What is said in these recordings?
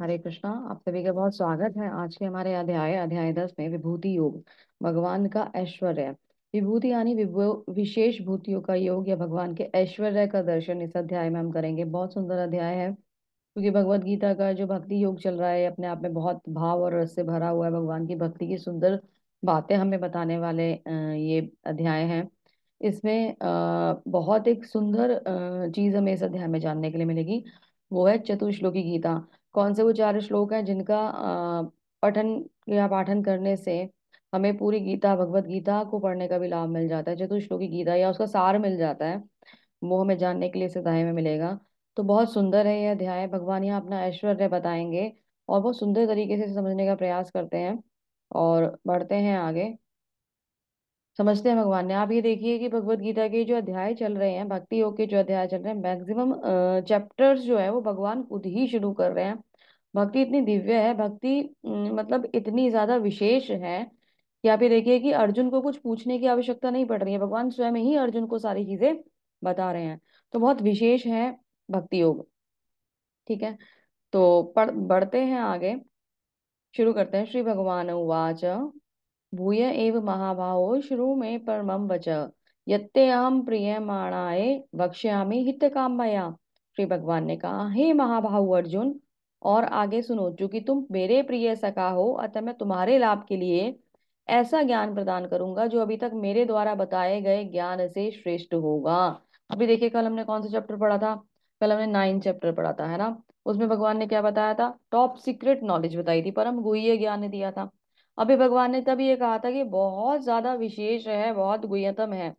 हरे कृष्णा। आप सभी का बहुत स्वागत है। आज के हमारे अध्याय अध्याय 10 में विभूति योग, भगवान का ऐश्वर्य। विभूति यानी विशेष भूतियों का योग या भगवान के ऐश्वर्य का दर्शन इस अध्याय में हम करेंगे। बहुत सुंदर अध्याय है क्योंकि भगवत गीता का जो भक्ति योग चल रहा है अपने आप में बहुत भाव और रस से भरा हुआ है। भगवान की भक्ति की सुंदर बातें हमें बताने वाले ये अध्याय हैं। इसमें बहुत एक सुंदर चीज हमें इस अध्याय में जानने के लिए मिलेगी। वो है चतुश्लोकी गीता। कौन से वो चार श्लोक हैं जिनका पठन या पाठन करने से हमें पूरी गीता भगवत गीता को पढ़ने का भी लाभ मिल जाता है। चतुश्लोकी गीता या उसका सार मिल जाता है, वो हमें जानने के लिए इस अध्याय में मिलेगा। तो बहुत सुंदर है ये अध्याय। भगवान यहाँ अपना ऐश्वर्य बताएंगे और बहुत सुंदर तरीके से समझने का प्रयास करते हैं। और बढ़ते हैं आगे, समझते हैं भगवान ने। आप ये देखिए कि भगवत गीता के जो अध्याय चल रहे हैं, भक्ति योग के जो अध्याय चल रहे हैं, मैक्सिमम चैप्टर्स जो है वो भगवान खुद ही शुरू कर रहे हैं। भक्ति इतनी दिव्य है, भक्ति मतलब इतनी ज्यादा विशेष है कि आप ये देखिए कि अर्जुन को कुछ पूछने की आवश्यकता नहीं पड़ रही है। भगवान स्वयं ही अर्जुन को सारी चीजें बता रहे हैं। तो बहुत विशेष है भक्ति योग। ठीक है, तो बढ़ते हैं आगे, शुरू करते हैं। श्री भगवान उवाच भूय एव महाबाहो श्रु मे परमं वच यत्ते अहम प्रीयमाणाय वक्ष्यामि हितकामया। श्री भगवान ने कहा, हे महाबाहु अर्जुन, और आगे सुनो। चूंकि तुम मेरे प्रिय सखा हो, अतः मैं तुम्हारे लाभ के लिए ऐसा ज्ञान प्रदान करूंगा जो अभी तक मेरे द्वारा बताए गए ज्ञान से श्रेष्ठ होगा। अभी देखिए, कल हमने कौन सा चैप्टर पढ़ा था? कल हमने 9 चैप्टर पढ़ा था, है ना। उसमें भगवान ने क्या बताया था? टॉप सीक्रेट नॉलेज बताई थी, परम गुह्य ज्ञान दिया था। अभी भगवान ने तब ये कहा था कि बहुत ज्यादा विशेष है, बहुत गुह्यतम है।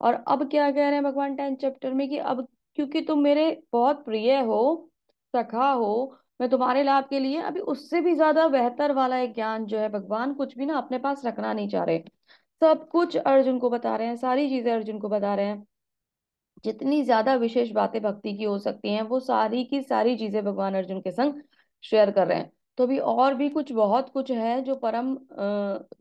और अब क्या कह रहे हैं भगवान 10 चैप्टर में कि अब क्योंकि तुम मेरे बहुत प्रिय हो, सखा हो, मैं तुम्हारे लाभ के लिए अभी उससे भी ज्यादा बेहतर वाला एक ज्ञान जो है, भगवान कुछ भी ना अपने पास रखना नहीं चाह रहे। सब कुछ अर्जुन को बता रहे हैं, सारी चीजें अर्जुन को बता रहे हैं। जितनी ज्यादा विशेष बातें भक्ति की हो सकती हैं वो सारी की सारी चीजें भगवान अर्जुन के संग शेयर कर रहे हैं। तो अभी और भी कुछ बहुत कुछ है जो परम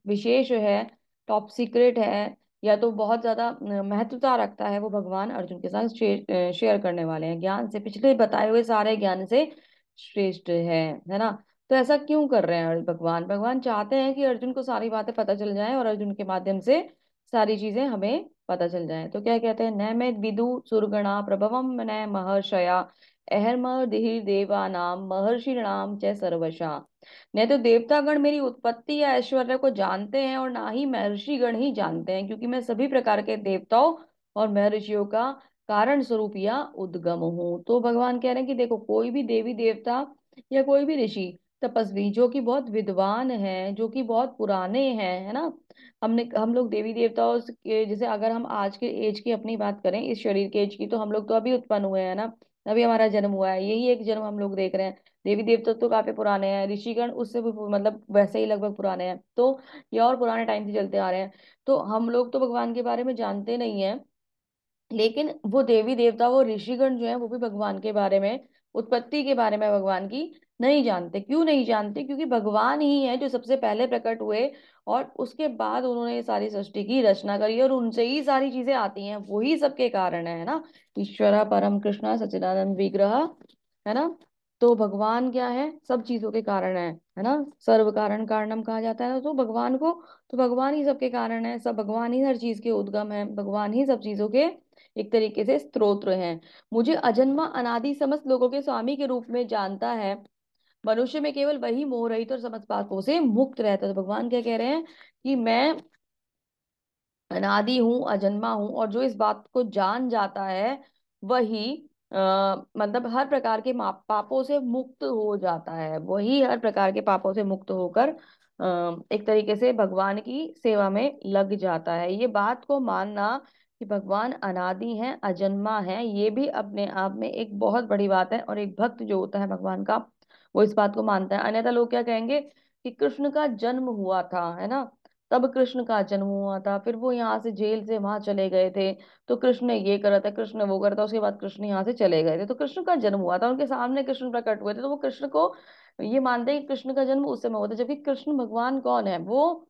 विशेष है, टॉप सीक्रेट है, या तो बहुत ज्यादा महत्वता रखता है, वो भगवान अर्जुन के साथ शेयर करने वाले हैं। ज्ञान से, पिछले बताए हुए सारे ज्ञान से श्रेष्ठ है ना। तो ऐसा क्यों कर रहे हैं भगवान? भगवान चाहते हैं कि अर्जुन को सारी बातें पता चल जाएं और अर्जुन के माध्यम से सारी चीजें हमें पता चल जाए। तो क्या कहते हैं? न में विदु सुरगणा प्रभवम न महर्षया अहर्मदिहि देवानाम महर्षिणाम च सर्वशा। न तो देवतागण मेरी उत्पत्ति या ऐश्वर्य को जानते हैं और ना ही महर्षिगण ही जानते हैं, क्योंकि मैं सभी प्रकार के देवताओं और महर्षियों का कारण स्वरूप या उद्गम हूँ। तो भगवान कह रहे हैं कि देखो, कोई भी देवी देवता या कोई भी ऋषि तपस्वी जो कि बहुत विद्वान है, जो कि बहुत पुराने हैं, है ना। हम लोग देवी देवताओं के जैसे, अगर हम आज के एज की अपनी बात करें, इस शरीर के एज की, तो हम लोग तो अभी उत्पन्न हुए हैं ना। अभी हमारा जन्म हुआ है, यही एक जन्म हम लोग देख रहे हैं। देवी देवता तो काफी पुराने हैं, ऋषिगण उससे भी मतलब वैसे ही लगभग पुराने हैं। तो ये और पुराने टाइम से चलते आ रहे हैं। तो हम लोग तो भगवान के बारे में जानते नहीं है, लेकिन वो देवी देवता, वो ऋषिगण जो है, वो भी भगवान के बारे में, उत्पत्ति के बारे में भगवान की नहीं जानते। क्यों नहीं जानते? क्योंकि भगवान ही है जो सबसे पहले प्रकट हुए और उसके बाद उन्होंने ये सारी सृष्टि की रचना करी और उनसे ही सारी चीजें आती हैं, वही सबके कारण है ना। ईश्वरा परम कृष्णा सच्चिदानंद विग्रह, है ना। तो भगवान क्या है? सब चीजों के कारण है ना। सर्व कारण कारणम कहा जाता है ना तो भगवान को। तो भगवान ही सबके कारण है, सब भगवान ही हर चीज के उद्गम है, भगवान ही सब चीजों के एक तरीके से स्तोत्र हैं। मुझे अजन्मा अनादि समस्त लोगों के स्वामी के रूप में जानता है। मनुष्य में केवल वही मोह रहित और समस्त पापों से मुक्त रहता है। तो भगवान क्या कह रहे हैं कि मैं अनादि हूँ, अजन्मा हूँ, और जो इस बात को जान जाता है वही मतलब हर प्रकार के पापों से मुक्त हो जाता है। वही हर प्रकार के पापों से मुक्त होकर एक तरीके से भगवान की सेवा में लग जाता है। ये बात को मानना कि भगवान अनादि हैं, अजन्मा हैं, ये भी अपने आप में एक बहुत बड़ी बात है। और एक भक्त जो होता है भगवान का, वो इस बात को मानता है। अन्यथा लोग क्या कहेंगे कि कृष्ण का जन्म हुआ था, है ना, तब कृष्ण का जन्म हुआ था, फिर वो यहाँ से जेल से वहां चले गए थे, तो कृष्ण ने ये करा था, कृष्ण ने वो करा था, उसके बाद कृष्ण यहाँ से चले गए थे, तो कृष्ण का जन्म हुआ था, उनके सामने कृष्ण प्रकट हुए थे, तो वो कृष्ण को ये मानते हैं कि कृष्ण का जन्म उस समय हुआ था। जबकि कृष्ण भगवान कौन है? वो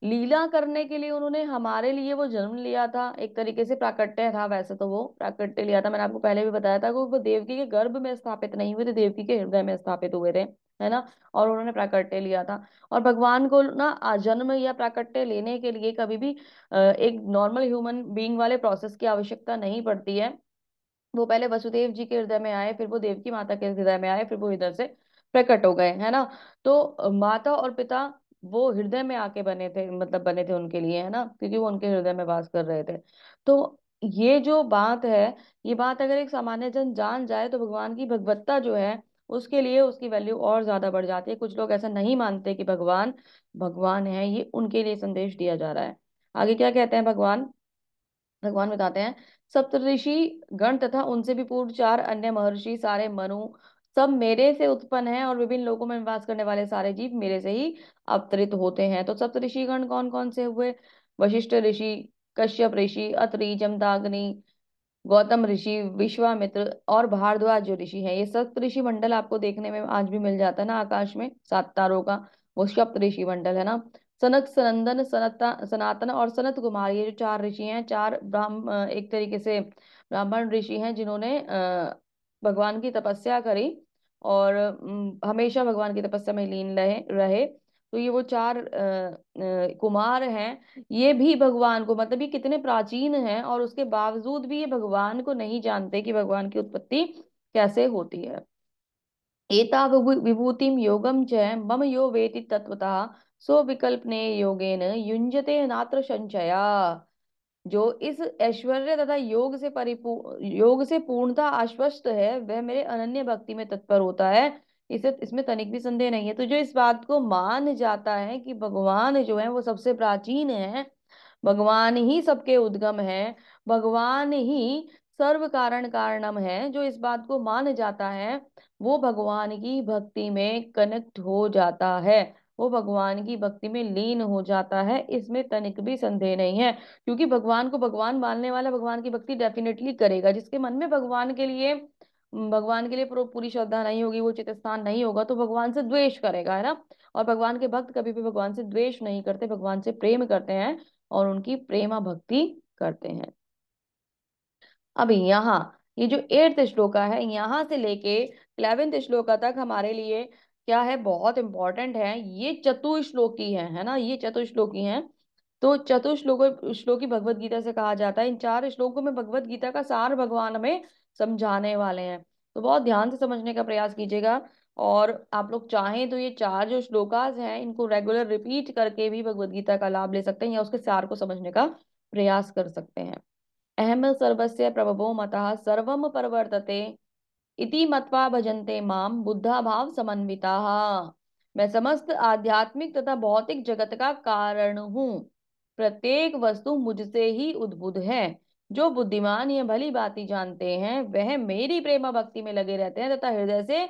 लीला करने के लिए उन्होंने हमारे लिए वो जन्म लिया था, एक तरीके से प्राकट्य था, वैसे तो वो प्राकट्य लिया था। मैंने आपको पहले भी बताया था कि वो देवकी के गर्भ में स्थापित नहीं हुए थे, देवकी के हृदय में स्थापित हुए थे, है ना। और उन्होंने प्राकट्य लिया था। और भगवान को ना जन्म या प्राकट्य लेने के लिए कभी भी एक नॉर्मल ह्यूमन बीइंग वाले प्रोसेस की आवश्यकता नहीं पड़ती है। वो पहले वसुदेव जी के हृदय में आए, फिर वो देवकी माता के हृदय में आए, फिर वो इधर से प्रकट हो गए, है ना। तो माता और पिता वो हृदय में आके बने थे, मतलब बने थे उनके लिए, है ना, क्योंकि वो उनके हृदय में वास कर रहे थे। तो ये जो बात है, ये बात अगर एक सामान्य जन जान जाए तो भगवान की भगवत्ता जो है उसके लिए उसकी वैल्यू और ज्यादा बढ़ जाती है। कुछ लोग ऐसा नहीं मानते कि भगवान भगवान है, ये उनके लिए संदेश दिया जा रहा है। आगे क्या कहते हैं भगवान। भगवान बताते हैं, सप्तऋषि गण तथा उनसे भी पूर्व चार अन्य महर्षि सारे मनु सब मेरे से उत्पन्न हैं, और विभिन्न लोकों में वास करने वाले सारे जीव मेरे से ही अवतरित होते हैं। तो सप्तऋषि गण कौन कौन से हुए। वशिष्ठ ऋषि, कश्यप ऋषि, अत्रि, जमदाग्नि, गौतम ऋषि, विश्वामित्र और भारद्वाज जो ऋषि हैं। ये सप्त ऋषि मंडल आपको देखने में आज भी मिल जाता है ना आकाश में, सात तारों का, वो सप्त ऋषि मंडल है ना। सनक, सनंदन, सनातन और सनत कुमार, ये जो चार ऋषि हैं, चार एक तरीके से ब्राह्मण ऋषि हैं जिन्होंने भगवान की तपस्या करी और हमेशा भगवान की तपस्या में लीन रहे रहे। तो ये वो चार कुमार हैं, ये भी भगवान को, मतलब ये कितने प्राचीन हैं और उसके बावजूद भी ये भगवान को नहीं जानते कि भगवान की उत्पत्ति कैसे होती है। एता विभूतिम योगम च मम यो वेति तत्वतः सो विकल्पने योगेन युञ्जते नात्र संशया। जो इस ऐश्वर्य तथा योग से पूर्णता आश्वस्त है, वह मेरे अनन्य भक्ति में तत्पर होता है। इसे इसमें तनिक भी संदेह नहीं है। तो जो इस बात को मान जाता है कि भगवान जो है वो सबसे प्राचीन है, भगवान ही सबके उद्गम है, भगवान ही सर्व कारण कारणम है, जो इस बात को मान जाता है वो भगवान की भक्ति में कनेक्ट हो जाता है, वो भगवान की भक्ति में लीन हो जाता है। इसमें तनिक भी संदेह नहीं है, क्योंकि भगवान को भगवान मानने वाला भगवान की भक्ति डेफिनेटली करेगा। जिसके मन में भगवान के लिए पूरी श्रद्धा नहीं होगी, वो चित स्थान नहीं होगा, तो भगवान से द्वेष करेगा, है ना। और भगवान के भक्त कभी भी भगवान से द्वेष नहीं करते, भगवान से प्रेम करते हैं और उनकी प्रेमा भक्ति करते हैं। अब यहाँ ये जो 8th श्लोका है, यहाँ से लेके 11th श्लोका तक हमारे लिए क्या है, बहुत इंपॉर्टेंट है। ये चतुश्लोकी है ना, ये चतुश्लोकी है। तो श्लोकी भगवत गीता से कहा जाता है। इन 4 श्लोकों में भगवत गीता का सार भगवान हमें समझाने वाले हैं, तो बहुत ध्यान से समझने का प्रयास कीजिएगा। और आप लोग चाहें तो ये 4 जो श्लोकास हैं इनको रेगुलर रिपीट करके भी भगवत गीता का लाभ ले सकते हैं, या उसके सार को समझने का प्रयास कर सकते हैं। अहम सर्वस्य प्रभवो मतः सर्वम परवर्तते इति मत्वा भजन्ते माम बुद्धा भाव समन्विताः। मैं समस्त आध्यात्मिक तथा भौतिक जगत का कारण हूँ, प्रत्येक वस्तु मुझसे ही उद्भुत है। जो बुद्धिमान ये भली भांति जानते हैं वह मेरी प्रेमा भक्ति में लगे रहते हैं तथा हृदय से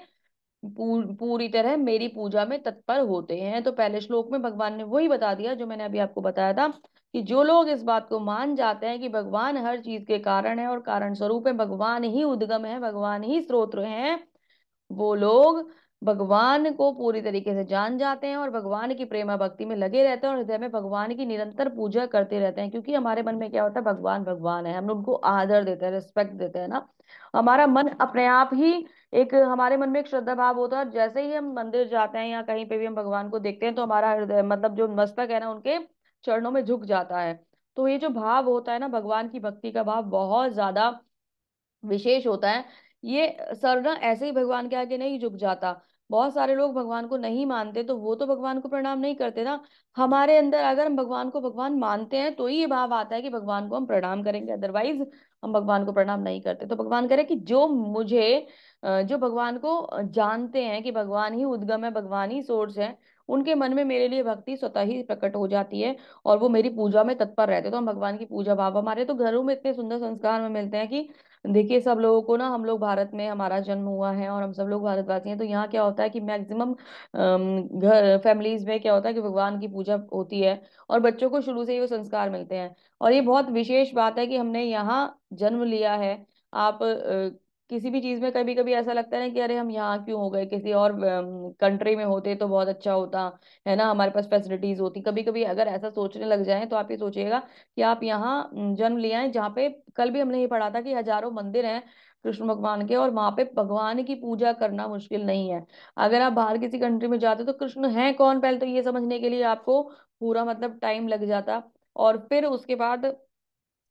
पूरी तरह मेरी पूजा में तत्पर होते हैं। तो पहले श्लोक में भगवान ने वही बता दिया जो मैंने अभी आपको बताया था, कि जो लोग इस बात को मान जाते हैं कि भगवान हर चीज के कारण है और कारण स्वरूप है, भगवान ही उद्गम है, भगवान ही स्रोत है, वो लोग भगवान को पूरी तरीके से जान जाते हैं और भगवान की प्रेमा भक्ति में लगे रहते हैं और हृदय में भगवान की निरंतर पूजा करते रहते हैं। क्योंकि हमारे मन में क्या होता है, भगवान भगवान है, हम उनको आदर देते हैं, रिस्पेक्ट देते हैं ना। हमारा मन अपने आप ही एक, हमारे मन में एक श्रद्धा भाव होता है, और जैसे ही हम मंदिर जाते हैं या कहीं पे भी हम भगवान को देखते हैं तो हमारा हृदय, मतलब जो मस्तक है ना, उनके चरणों में झुक जाता है। तो ये जो भाव होता है ना, भगवान की भक्ति का भाव बहुत ज्यादा विशेष होता है। ये सर ना ऐसे ही भगवान के आगे नहीं झुक जाता। बहुत सारे लोग भगवान को नहीं मानते तो वो तो भगवान को प्रणाम नहीं करते ना। हमारे अंदर अगर हम भगवान को भगवान मानते हैं तो ही ये भाव आता है कि भगवान को हम प्रणाम करेंगे, अदरवाइज हम भगवान को प्रणाम नहीं करते। तो भगवान करे कि जो भगवान को जानते हैं कि भगवान ही उद्गम है, भगवान ही सोर्स है, उनके मन में मेरे लिए भक्ति स्वतः ही प्रकट हो जाती है और वो मेरी पूजा में तत्पर रहते हैं। तो हम भगवान की पूजा भाव, हमारे तो घरों में इतने सुंदर संस्कार में मिलते हैं कि देखिए, सब लोगों को ना, हम लोग भारत में हमारा जन्म हुआ है और हम सब लोग भारतवासी हैं, तो यहाँ क्या होता है कि मैक्सिमम घर फैमिलीज में क्या होता है कि भगवान की पूजा होती है और बच्चों को शुरू से ही वो संस्कार मिलते हैं। और ये बहुत विशेष बात है कि हमने यहाँ जन्म लिया है। आप किसी भी चीज में कभी कभी ऐसा लगता है ना कि अरे हम यहाँ क्यों हो गए, किसी और कंट्री में होते तो बहुत अच्छा होता, है ना, हमारे पास फैसिलिटीज होती। कभी कभी अगर ऐसा सोचने लग जाए तो आप ये सोचिएगा कि आप यहाँ जन्म लिया है जहाँ पे कल भी हमने ये पढ़ा था कि हजारों मंदिर हैं कृष्ण भगवान के, और वहां पे भगवान की पूजा करना मुश्किल नहीं है। अगर आप बाहर किसी कंट्री में जाते तो कृष्ण है कौन, पहले तो ये समझने के लिए आपको पूरा मतलब टाइम लग जाता। और फिर उसके बाद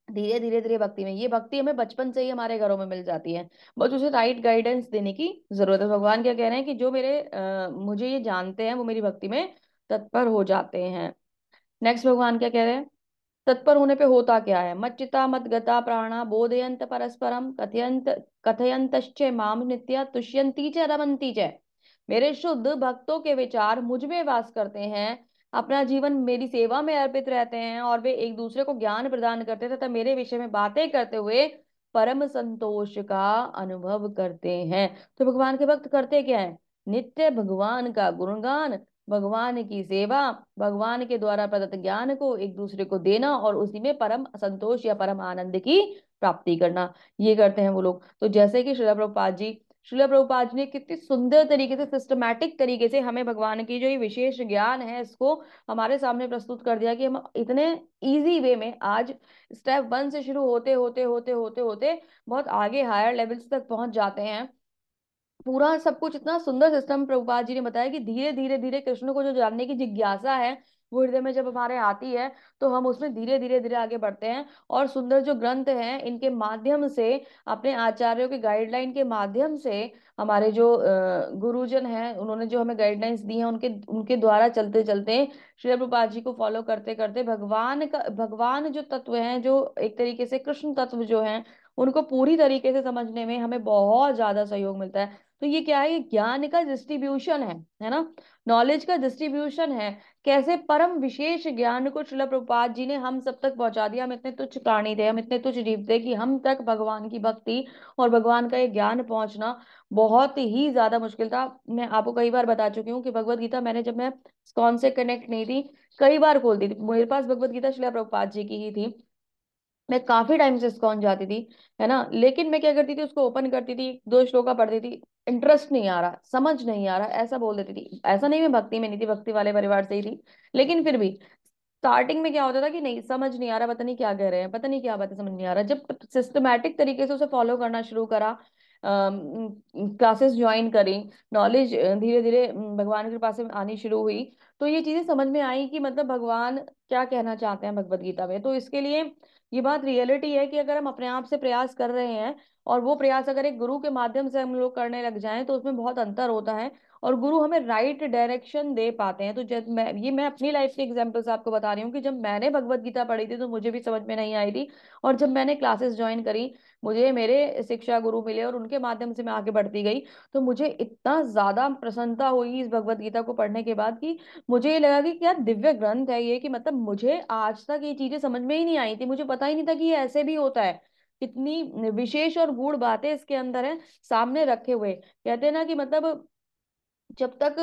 धीरे धीरे धीरे भक्ति में, ये भक्ति हमें बचपन से ही हमारे घरों में मिल जाती है, बस उसे राइट गाइडेंस देने की जरूरत है। भगवान क्या कह रहे हैं कि जो मुझे ये जानते हैं वो मेरी भक्ति में तत्पर हो जाते हैं। नेक्स्ट भगवान क्या कह रहे हैं, तत्पर होने पे होता क्या है। मच्चिता मत गता प्राणा बोधयंत परस्परम कथयंत कथयंतश्च माम नित्य तुष्यंती च रमंती च। मेरे शुद्ध भक्तों के विचार मुझ में वास करते हैं, अपना जीवन मेरी सेवा में अर्पित रहते हैं, और वे एक दूसरे को ज्ञान प्रदान करते हैं तथा मेरे विषय में बातें करते हुए परम संतोष का अनुभव करते हैं। तो भगवान के भक्त करते क्या है, नित्य भगवान का गुणगान, भगवान की सेवा, भगवान के द्वारा प्रदत्त ज्ञान को एक दूसरे को देना और उसी में परम संतोष या परम आनंद की प्राप्ति करना, ये करते हैं वो लोग। तो जैसे कि श्रीला प्रभुपाद जी ने कितनी सुंदर तरीके से, सिस्टमैटिक तरीके से हमें भगवान की जो ये विशेष ज्ञान है इसको हमारे सामने प्रस्तुत कर दिया कि हम इतने इजी वे में आज स्टेप 1 से शुरू होते होते होते होते होते बहुत आगे हायर लेवल्स तक पहुंच जाते हैं। पूरा सब कुछ इतना सुंदर सिस्टम प्रभुपाद जी ने बताया कि धीरे धीरे धीरे कृष्ण को जो जानने की जिज्ञासा है वो हृदय में जब हमारे आती है तो हम उसमें धीरे धीरे धीरे आगे बढ़ते हैं, और सुंदर जो ग्रंथ हैं इनके माध्यम से, अपने आचार्यों के गाइडलाइन के माध्यम से, हमारे जो गुरुजन हैं उन्होंने जो हमें गाइडलाइंस दी हैं उनके उनके द्वारा चलते चलते, श्री प्रभुपाद जी को फॉलो करते करते भगवान जो तत्व हैं, जो एक तरीके से कृष्ण तत्व जो हैं, उनको पूरी तरीके से समझने में हमें बहुत ज्यादा सहयोग मिलता है। तो ये क्या है, ये ज्ञान का डिस्ट्रीब्यूशन है ना, नॉलेज का डिस्ट्रीब्यूशन है। कैसे परम विशेष ज्ञान को श्रील प्रभुपाद जी ने हम सब तक पहुंचा दिया। हम इतने तुच्छ प्राणी थे, हम इतने तुच्छ जीव थे कि हम तक भगवान की भक्ति और भगवान का ये ज्ञान पहुंचना बहुत ही ज्यादा मुश्किल था। मैं आपको कई बार बता चुकी हूँ कि भगवत गीता मैंने, जब मैं इस्कॉन से कनेक्ट नहीं थी, कई बार खोलती थी, मेरे पास भगवत गीता श्रील प्रभुपाद जी की ही थी, मैं काफी टाइम से इस्कॉन जाती थी, है ना, लेकिन मैं क्या करती थी, उसको ओपन करती थी, दो श्लोका पढ़ती थी, इंटरेस्ट नहीं आ रहा, समझ नहीं आ रहा, ऐसा बोल देती थी। ऐसा नहीं मैं भक्ति में नहीं थी, भक्ति वाले परिवार से ही थी, लेकिन फिर भी स्टार्टिंग में क्या होता था कि नहीं समझ नहीं आ रहा, पता नहीं क्या कह रहे हैं, पता नहीं क्या बातें समझ नहीं आ रहा। जब सिस्टमैटिक तरीके से उसे फॉलो करना शुरू करा, क्लासेस ज्वाइन करी, नॉलेज धीरे धीरे भगवान की कृपा से आनी शुरू हुई, तो ये चीजें समझ में आई कि मतलब भगवान क्या कहना चाहते हैं भगवत गीता में। तो इसके लिए ये बात रियलिटी है कि अगर हम अपने आप से प्रयास कर रहे हैं और वो प्रयास अगर एक गुरु के माध्यम से हम लोग करने लग जाएं तो उसमें बहुत अंतर होता है, और गुरु हमें राइट डायरेक्शन दे पाते हैं। तो जब मैं अपनी लाइफ के एग्जांपल से आपको बता रही हूँ कि जब मैंने भगवत गीता पढ़ी थी तो मुझे भी समझ में नहीं आई थी, और जब मैंने क्लासेस ज्वाइन करी, मुझे मेरे शिक्षा गुरु मिले और उनके माध्यम से मैं आगे बढ़ती गई, तो मुझे इतना ज्यादा प्रसन्नता हुई इस भगवत गीता को पढ़ने के बाद कि मुझे ये लगा कि क्या दिव्य ग्रंथ है ये, कि मतलब मुझे आज तक ये चीजें समझ में ही नहीं आई थी, मुझे पता ही नहीं था कि ये ऐसे भी होता है। कितनी विशेष और गूढ़ बातें इसके अंदर है सामने रखे हुए। कहते हैं ना कि मतलब जब तक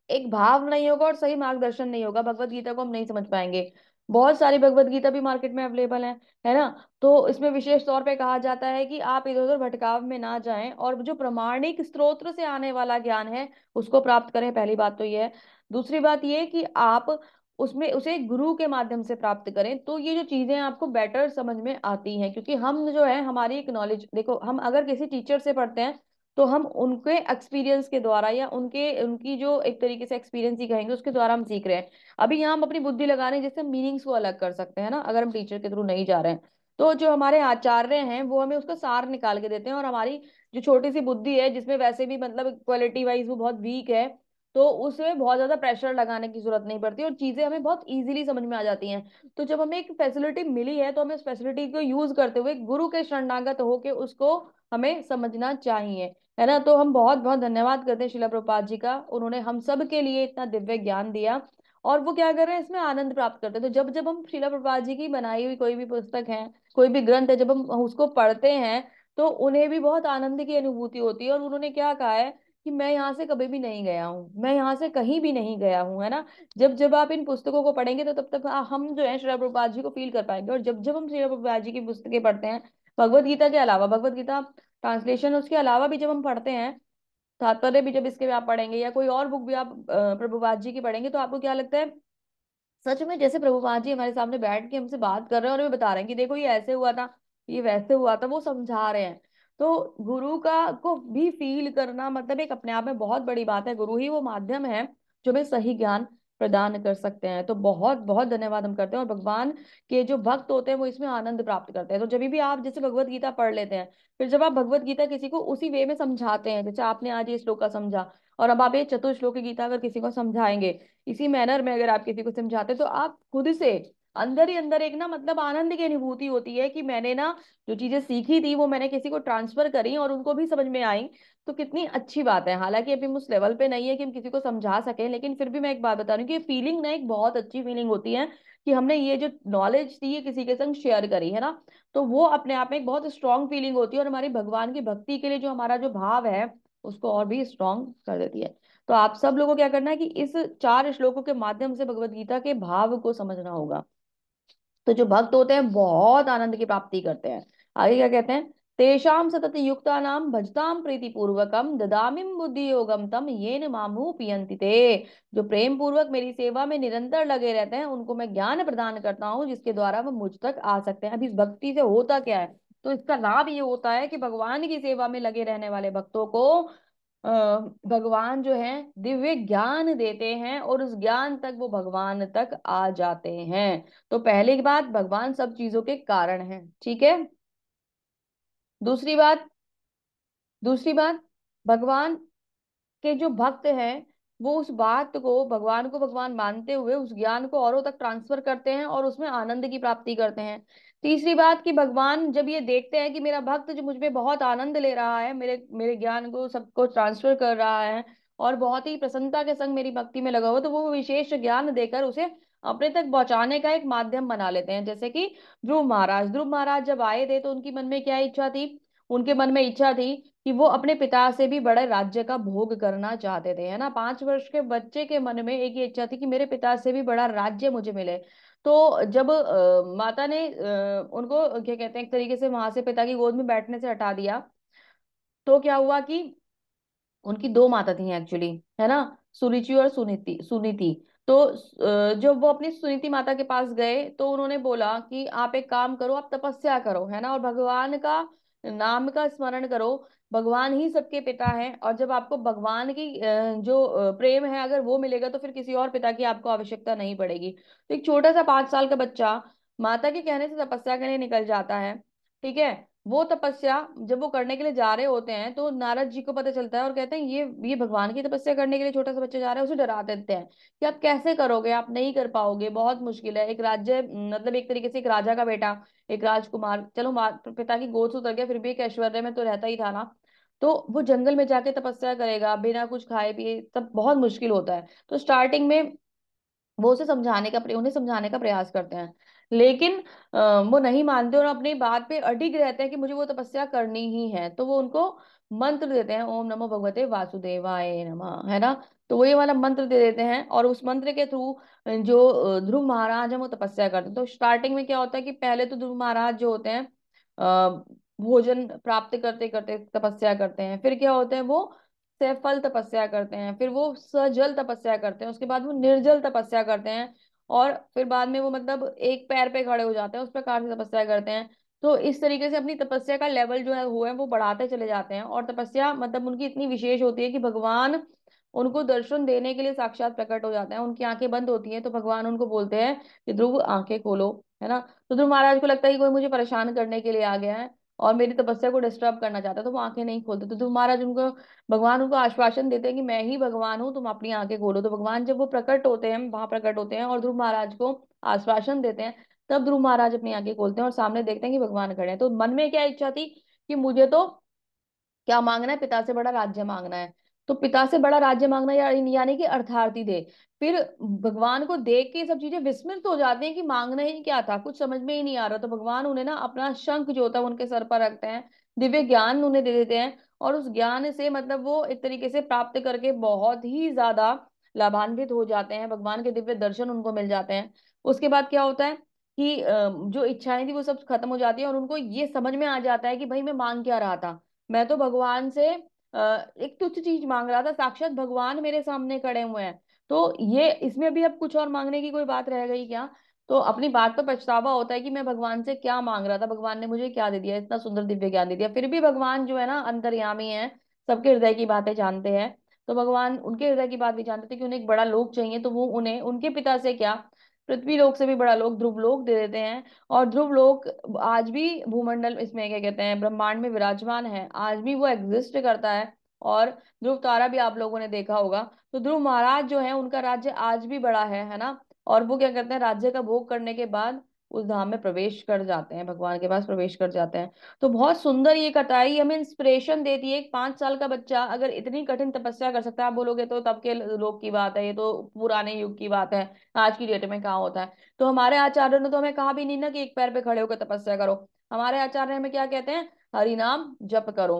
एक भाव नहीं होगा और सही मार्गदर्शन नहीं होगा, भगवत गीता को हम नहीं समझ पाएंगे। बहुत सारी भगवत गीता भी मार्केट में अवेलेबल है ना। तो इसमें विशेष तौर पे कहा जाता है कि आप इधर उधर भटकाव में ना जाएं और जो प्रमाणिक स्रोत्र से आने वाला ज्ञान है उसको प्राप्त करें, पहली बात तो ये है। दूसरी बात ये कि आप उसमें उसे गुरु के माध्यम से प्राप्त करें, तो ये जो चीजें आपको बेटर समझ में आती हैं। क्योंकि हम जो है, हमारी एक नॉलेज देखो, हम अगर किसी टीचर से पढ़ते हैं तो हम उनके एक्सपीरियंस के द्वारा या उनके उनकी जो एक तरीके से एक्सपीरियंस ही कहेंगे उसके द्वारा हम सीख रहे हैं। अभी यहाँ हम अपनी बुद्धि लगा रहे हैं जिससे मीनिंग्स को अलग कर सकते हैं ना, अगर हम टीचर के थ्रू नहीं जा रहे हैं। तो जो हमारे आचार्य हैं वो हमें उसका सार निकाल के देते हैं, और हमारी जो छोटी सी बुद्धि है जिसमें वैसे भी मतलब क्वालिटी वाइज वो बहुत वीक है, तो उसमें बहुत ज्यादा प्रेशर लगाने की जरूरत नहीं पड़ती और चीजें हमें बहुत इजीली समझ में आ जाती हैं। तो जब हमें एक फैसिलिटी मिली है तो हमें उस फैसिलिटी को यूज करते हुए गुरु के शरणागत होके उसको हमें समझना चाहिए, है ना। तो हम बहुत बहुत धन्यवाद करते हैं शिला प्रभुपाद जी का, उन्होंने हम सब के लिए इतना दिव्य ज्ञान दिया, और वो क्या कर रहे हैं इसमें आनंद प्राप्त करते हैं। तो जब जब हम शिला प्रभुपाद जी की बनाई हुई कोई भी पुस्तक है, कोई भी ग्रंथ है, जब हम उसको पढ़ते हैं तो उन्हें भी बहुत आनंद की अनुभूति होती है। और उन्होंने क्या कहा है कि मैं यहाँ से कभी भी नहीं गया हूँ, मैं यहाँ से कहीं भी नहीं गया हूँ, है ना। जब जब आप इन पुस्तकों को पढ़ेंगे तो तब तक हम जो है श्रील प्रभुपाद जी को फील कर पाएंगे। और जब जब हम श्रील प्रभुपाद जी की पुस्तकें पढ़ते हैं, भगवत गीता के अलावा, भगवत गीता ट्रांसलेशन उसके अलावा भी जब हम पढ़ते हैं, तात्पर्य भी जब इसके आप पढ़ेंगे या कोई और बुक भी आप प्रभुपाद जी की पढ़ेंगे, तो आपको क्या लगता है, सच में जैसे प्रभुपाद जी हमारे सामने बैठ के हमसे बात कर रहे हैं और हमें बता रहे हैं कि देखो ये ऐसे हुआ था, ये वैसे हुआ था, वो समझा रहे हैं। तो गुरु का को भी फील करना मतलब एक अपने आप में बहुत बड़ी बात है। गुरु ही वो माध्यम है जो हमें सही ज्ञान प्रदान कर सकते हैं। तो बहुत बहुत धन्यवाद हम करते हैं। और भगवान के जो भक्त होते हैं वो इसमें आनंद प्राप्त करते हैं। तो जब भी आप जैसे भगवत गीता पढ़ लेते हैं, फिर जब आप भगवत गीता किसी को उसी वे में समझाते हैं, जैसे आपने आज ये श्लोक का समझा, और अब आप ये चतुर्श्लोक की गीता अगर किसी को समझाएंगे इसी मैनर में, अगर आप किसी को समझाते, तो आप खुद से अंदर ही अंदर एक ना मतलब आनंद की अनुभूति होती है कि मैंने ना जो चीजें सीखी थी वो मैंने किसी को ट्रांसफर करी और उनको भी समझ में आई। तो कितनी अच्छी बात है। हालांकि अभी हम उस लेवल पे नहीं है कि हम किसी को समझा सकें, लेकिन फिर भी मैं एक बात बता रही हूँ कि ये फीलिंग ना एक बहुत अच्छी फीलिंग होती है कि हमने ये जो नॉलेज थी ये किसी के संग शेयर करी है ना। तो वो अपने आप में एक बहुत स्ट्रांग फीलिंग होती है और हमारी भगवान की भक्ति के लिए जो हमारा जो भाव है उसको और भी स्ट्रांग कर देती है। तो आप सब लोगों को क्या करना है कि इस 4 श्लोकों के माध्यम से भगवत गीता के भाव को समझना होगा। तो जो भक्त होते हैं बहुत आनंद की प्राप्ति करते हैं। आगे क्या कहते हैं, तेषाम सतत युक्ता नाम भजताम प्रीति पूर्वकम ददामिम बुद्धि योगम तम येन मामु पियंति ते। जो प्रेम पूर्वक मेरी सेवा में निरंतर लगे रहते हैं उनको मैं ज्ञान प्रदान करता हूँ जिसके द्वारा वो मुझ तक आ सकते हैं। अभी इस भक्ति से होता क्या है, तो इसका लाभ ये होता है कि भगवान की सेवा में लगे रहने वाले भक्तों को अ, भगवान जो है दिव्य ज्ञान देते हैं और उस ज्ञान तक वो भगवान तक आ जाते हैं। तो पहली बात, भगवान सब चीजों के कारण है, ठीक है। दूसरी बात, दूसरी बात, भगवान के जो भक्त हैं वो उस बात को, भगवान को भगवान मानते हुए उस ज्ञान को औरों तक ट्रांसफर करते हैं और उसमें आनंद की प्राप्ति करते हैं। तीसरी बात कि भगवान जब ये देखते हैं कि मेरा भक्त जो मुझ में बहुत आनंद ले रहा है, मेरे मेरे ज्ञान को सबको ट्रांसफर कर रहा है और बहुत ही प्रसन्नता के संग मेरी भक्ति में लगा हुआ, तो वो विशेष ज्ञान देकर उसे अपने तक पहुंचाने का एक माध्यम बना लेते हैं। जैसे कि ध्रुव महाराज जब आए थे तो उनकी मन में क्या इच्छा थी, उनके मन में इच्छा थी कि वो अपने पिता से भी बड़े राज्य का भोग करना चाहते थे, है ना। 5 वर्ष के बच्चे के मन में एक ही इच्छा थी कि मेरे पिता से भी बड़ा राज्य मुझे मिले। तो जब माता ने उनको क्या कहते हैं एक तरीके से वहां से पिता की गोद में बैठने से हटा दिया, तो क्या हुआ कि उनकी 2 माता थी एक्चुअली, है ना, सुरुचि और सुनीति। तो जब वो अपनी सुनीति माता के पास गए तो उन्होंने बोला कि आप एक काम करो, आप तपस्या करो, है ना, और भगवान का नाम का स्मरण करो। भगवान ही सबके पिता हैं और जब आपको भगवान की जो प्रेम है अगर वो मिलेगा तो फिर किसी और पिता की आपको आवश्यकता नहीं पड़ेगी। तो एक छोटा सा 5 साल का बच्चा माता के कहने से तपस्या करने निकल जाता है, ठीक है। वो तपस्या जब वो करने के लिए जा रहे होते हैं तो नारद जी को पता चलता है और कहते हैं ये भगवान की तपस्या करने के लिए छोटा सा बच्चा जा रहा है, उसे डरा देते हैं कि आप कैसे करोगे, आप नहीं कर पाओगे, बहुत मुश्किल है। एक राज्य मतलब एक तरीके से एक राजा का बेटा, एक राजकुमार, चलो पिता की गोद से उतर गया फिर भी एक ऐश्वर्य में तो रहता ही था ना। तो वो जंगल में जाके तपस्या करेगा बिना कुछ खाए पिए, तब बहुत मुश्किल होता है। तो स्टार्टिंग में वो उन्हें समझाने का प्रयास करते हैं, लेकिन वो नहीं मानते और अपनी बात पे अडिग रहते हैं कि मुझे वो तपस्या करनी ही है। तो वो उनको मंत्र देते हैं, ओम नमो भगवते वासुदेवाय नमः, है ना। तो वो ये वाला मंत्र दे देते हैं और उस मंत्र के थ्रू जो ध्रुव महाराज है वो तपस्या करते हैं। तो स्टार्टिंग में क्या होता है कि पहले तो ध्रुव महाराज जो होते हैं भोजन प्राप्त करते करते तपस्या करते हैं, फिर क्या होते हैं वो सफल तपस्या करते हैं, फिर वो सजल तपस्या करते हैं, उसके बाद वो निर्जल तपस्या करते हैं, और फिर बाद में वो मतलब एक पैर पे खड़े हो जाते हैं, उस प्रकार से तपस्या करते हैं। तो इस तरीके से अपनी तपस्या का लेवल जो है वो बढ़ाते चले जाते हैं और तपस्या मतलब उनकी इतनी विशेष होती है कि भगवान उनको दर्शन देने के लिए साक्षात प्रकट हो जाते हैं। उनकी आंखें बंद होती हैं तो भगवान उनको बोलते हैं कि ध्रुव आंखें खोलो, है ना। तो ध्रुव महाराज को लगता है कि कोई मुझे परेशान करने के लिए आ गया है और मेरी तपस्या को डिस्टर्ब करना चाहता है, तो वो आंखें नहीं खोलते। तो ध्रुव महाराज उनको, भगवान उनको आश्वासन देते हैं कि मैं ही भगवान हूँ, तुम अपनी आंखें खोलो। तो भगवान जब वो प्रकट होते हैं, वहां प्रकट होते हैं और ध्रुव महाराज को आश्वासन देते हैं, तब ध्रुव महाराज अपनी आंखें खोलते हैं और सामने देखते हैं कि भगवान खड़े हैं। तो मन में क्या इच्छा थी कि मुझे तो क्या मांगना है, पिता से बड़ा राज्य मांगना है। तो पिता से बड़ा राज्य मांगना यानी कि अर्थार्थी दे। फिर भगवान को देख के ये सब चीजें विस्मित हो जाती हैं कि मांगना ही क्या था, कुछ समझ में ही नहीं आ रहा। तो भगवान उन्हें ना अपना शंख जो होता है उनके सर पर रखते हैं, दिव्य ज्ञान उन्हें दे देते हैं और उस ज्ञान से मतलब वो एक तरीके से प्राप्त करके बहुत ही ज्यादा लाभान्वित हो जाते हैं, भगवान के दिव्य दर्शन उनको मिल जाते हैं। उसके बाद क्या होता है कि जो इच्छाएं थी वो सब खत्म हो जाती है और उनको ये समझ में आ जाता है कि भाई मैं मांग क्या रहा था, मैं तो भगवान से एक तुच्छ चीज मांग रहा था, साक्षात भगवान मेरे सामने खड़े हुए हैं। तो ये इसमें भी अब कुछ और मांगने की कोई बात रह गई क्या? तो अपनी बात पर पछतावा होता है कि मैं भगवान से क्या मांग रहा था, भगवान ने मुझे क्या दे दिया, इतना सुंदर दिव्य ज्ञान दे दिया। फिर भी भगवान जो है ना अंतर्यामी है, सबके हृदय की बातें जानते हैं। तो भगवान उनके हृदय की बात भी जानते थे कि उन्हें एक बड़ा लोक चाहिए, तो वो उन्हें उनके पिता से क्या, पृथ्वी लोक से भी बड़ा लोक ध्रुव लोक दे देते हैं। और ध्रुव लोक आज भी भूमंडल, इसमें क्या कहते हैं, ब्रह्मांड में विराजमान है, आज भी वो एग्जिस्ट करता है। और ध्रुव तारा भी आप लोगों ने देखा होगा। तो ध्रुव महाराज जो है उनका राज्य आज भी बड़ा है ना। और वो क्या करते हैं, राज्य का भोग करने के बाद उस धाम में प्रवेश कर जाते हैं, भगवान के पास प्रवेश कर जाते हैं। तो बहुत सुंदर ये कथा है, ये हमें इंस्पिरेशन देती है। एक 5 साल का बच्चा अगर इतनी कठिन तपस्या कर सकता है, आप बोलोगे तो तब के लोग की बात है, ये तो पुराने युग की बात है, आज की डेट में कहाँ होता है। तो हमारे आचार्य ने तो हमें कहा भी नहीं ना कि एक पैर पे खड़े होकर तपस्या करो। हमारे आचार्य हमें क्या कहते हैं, हरि नाम जप करो।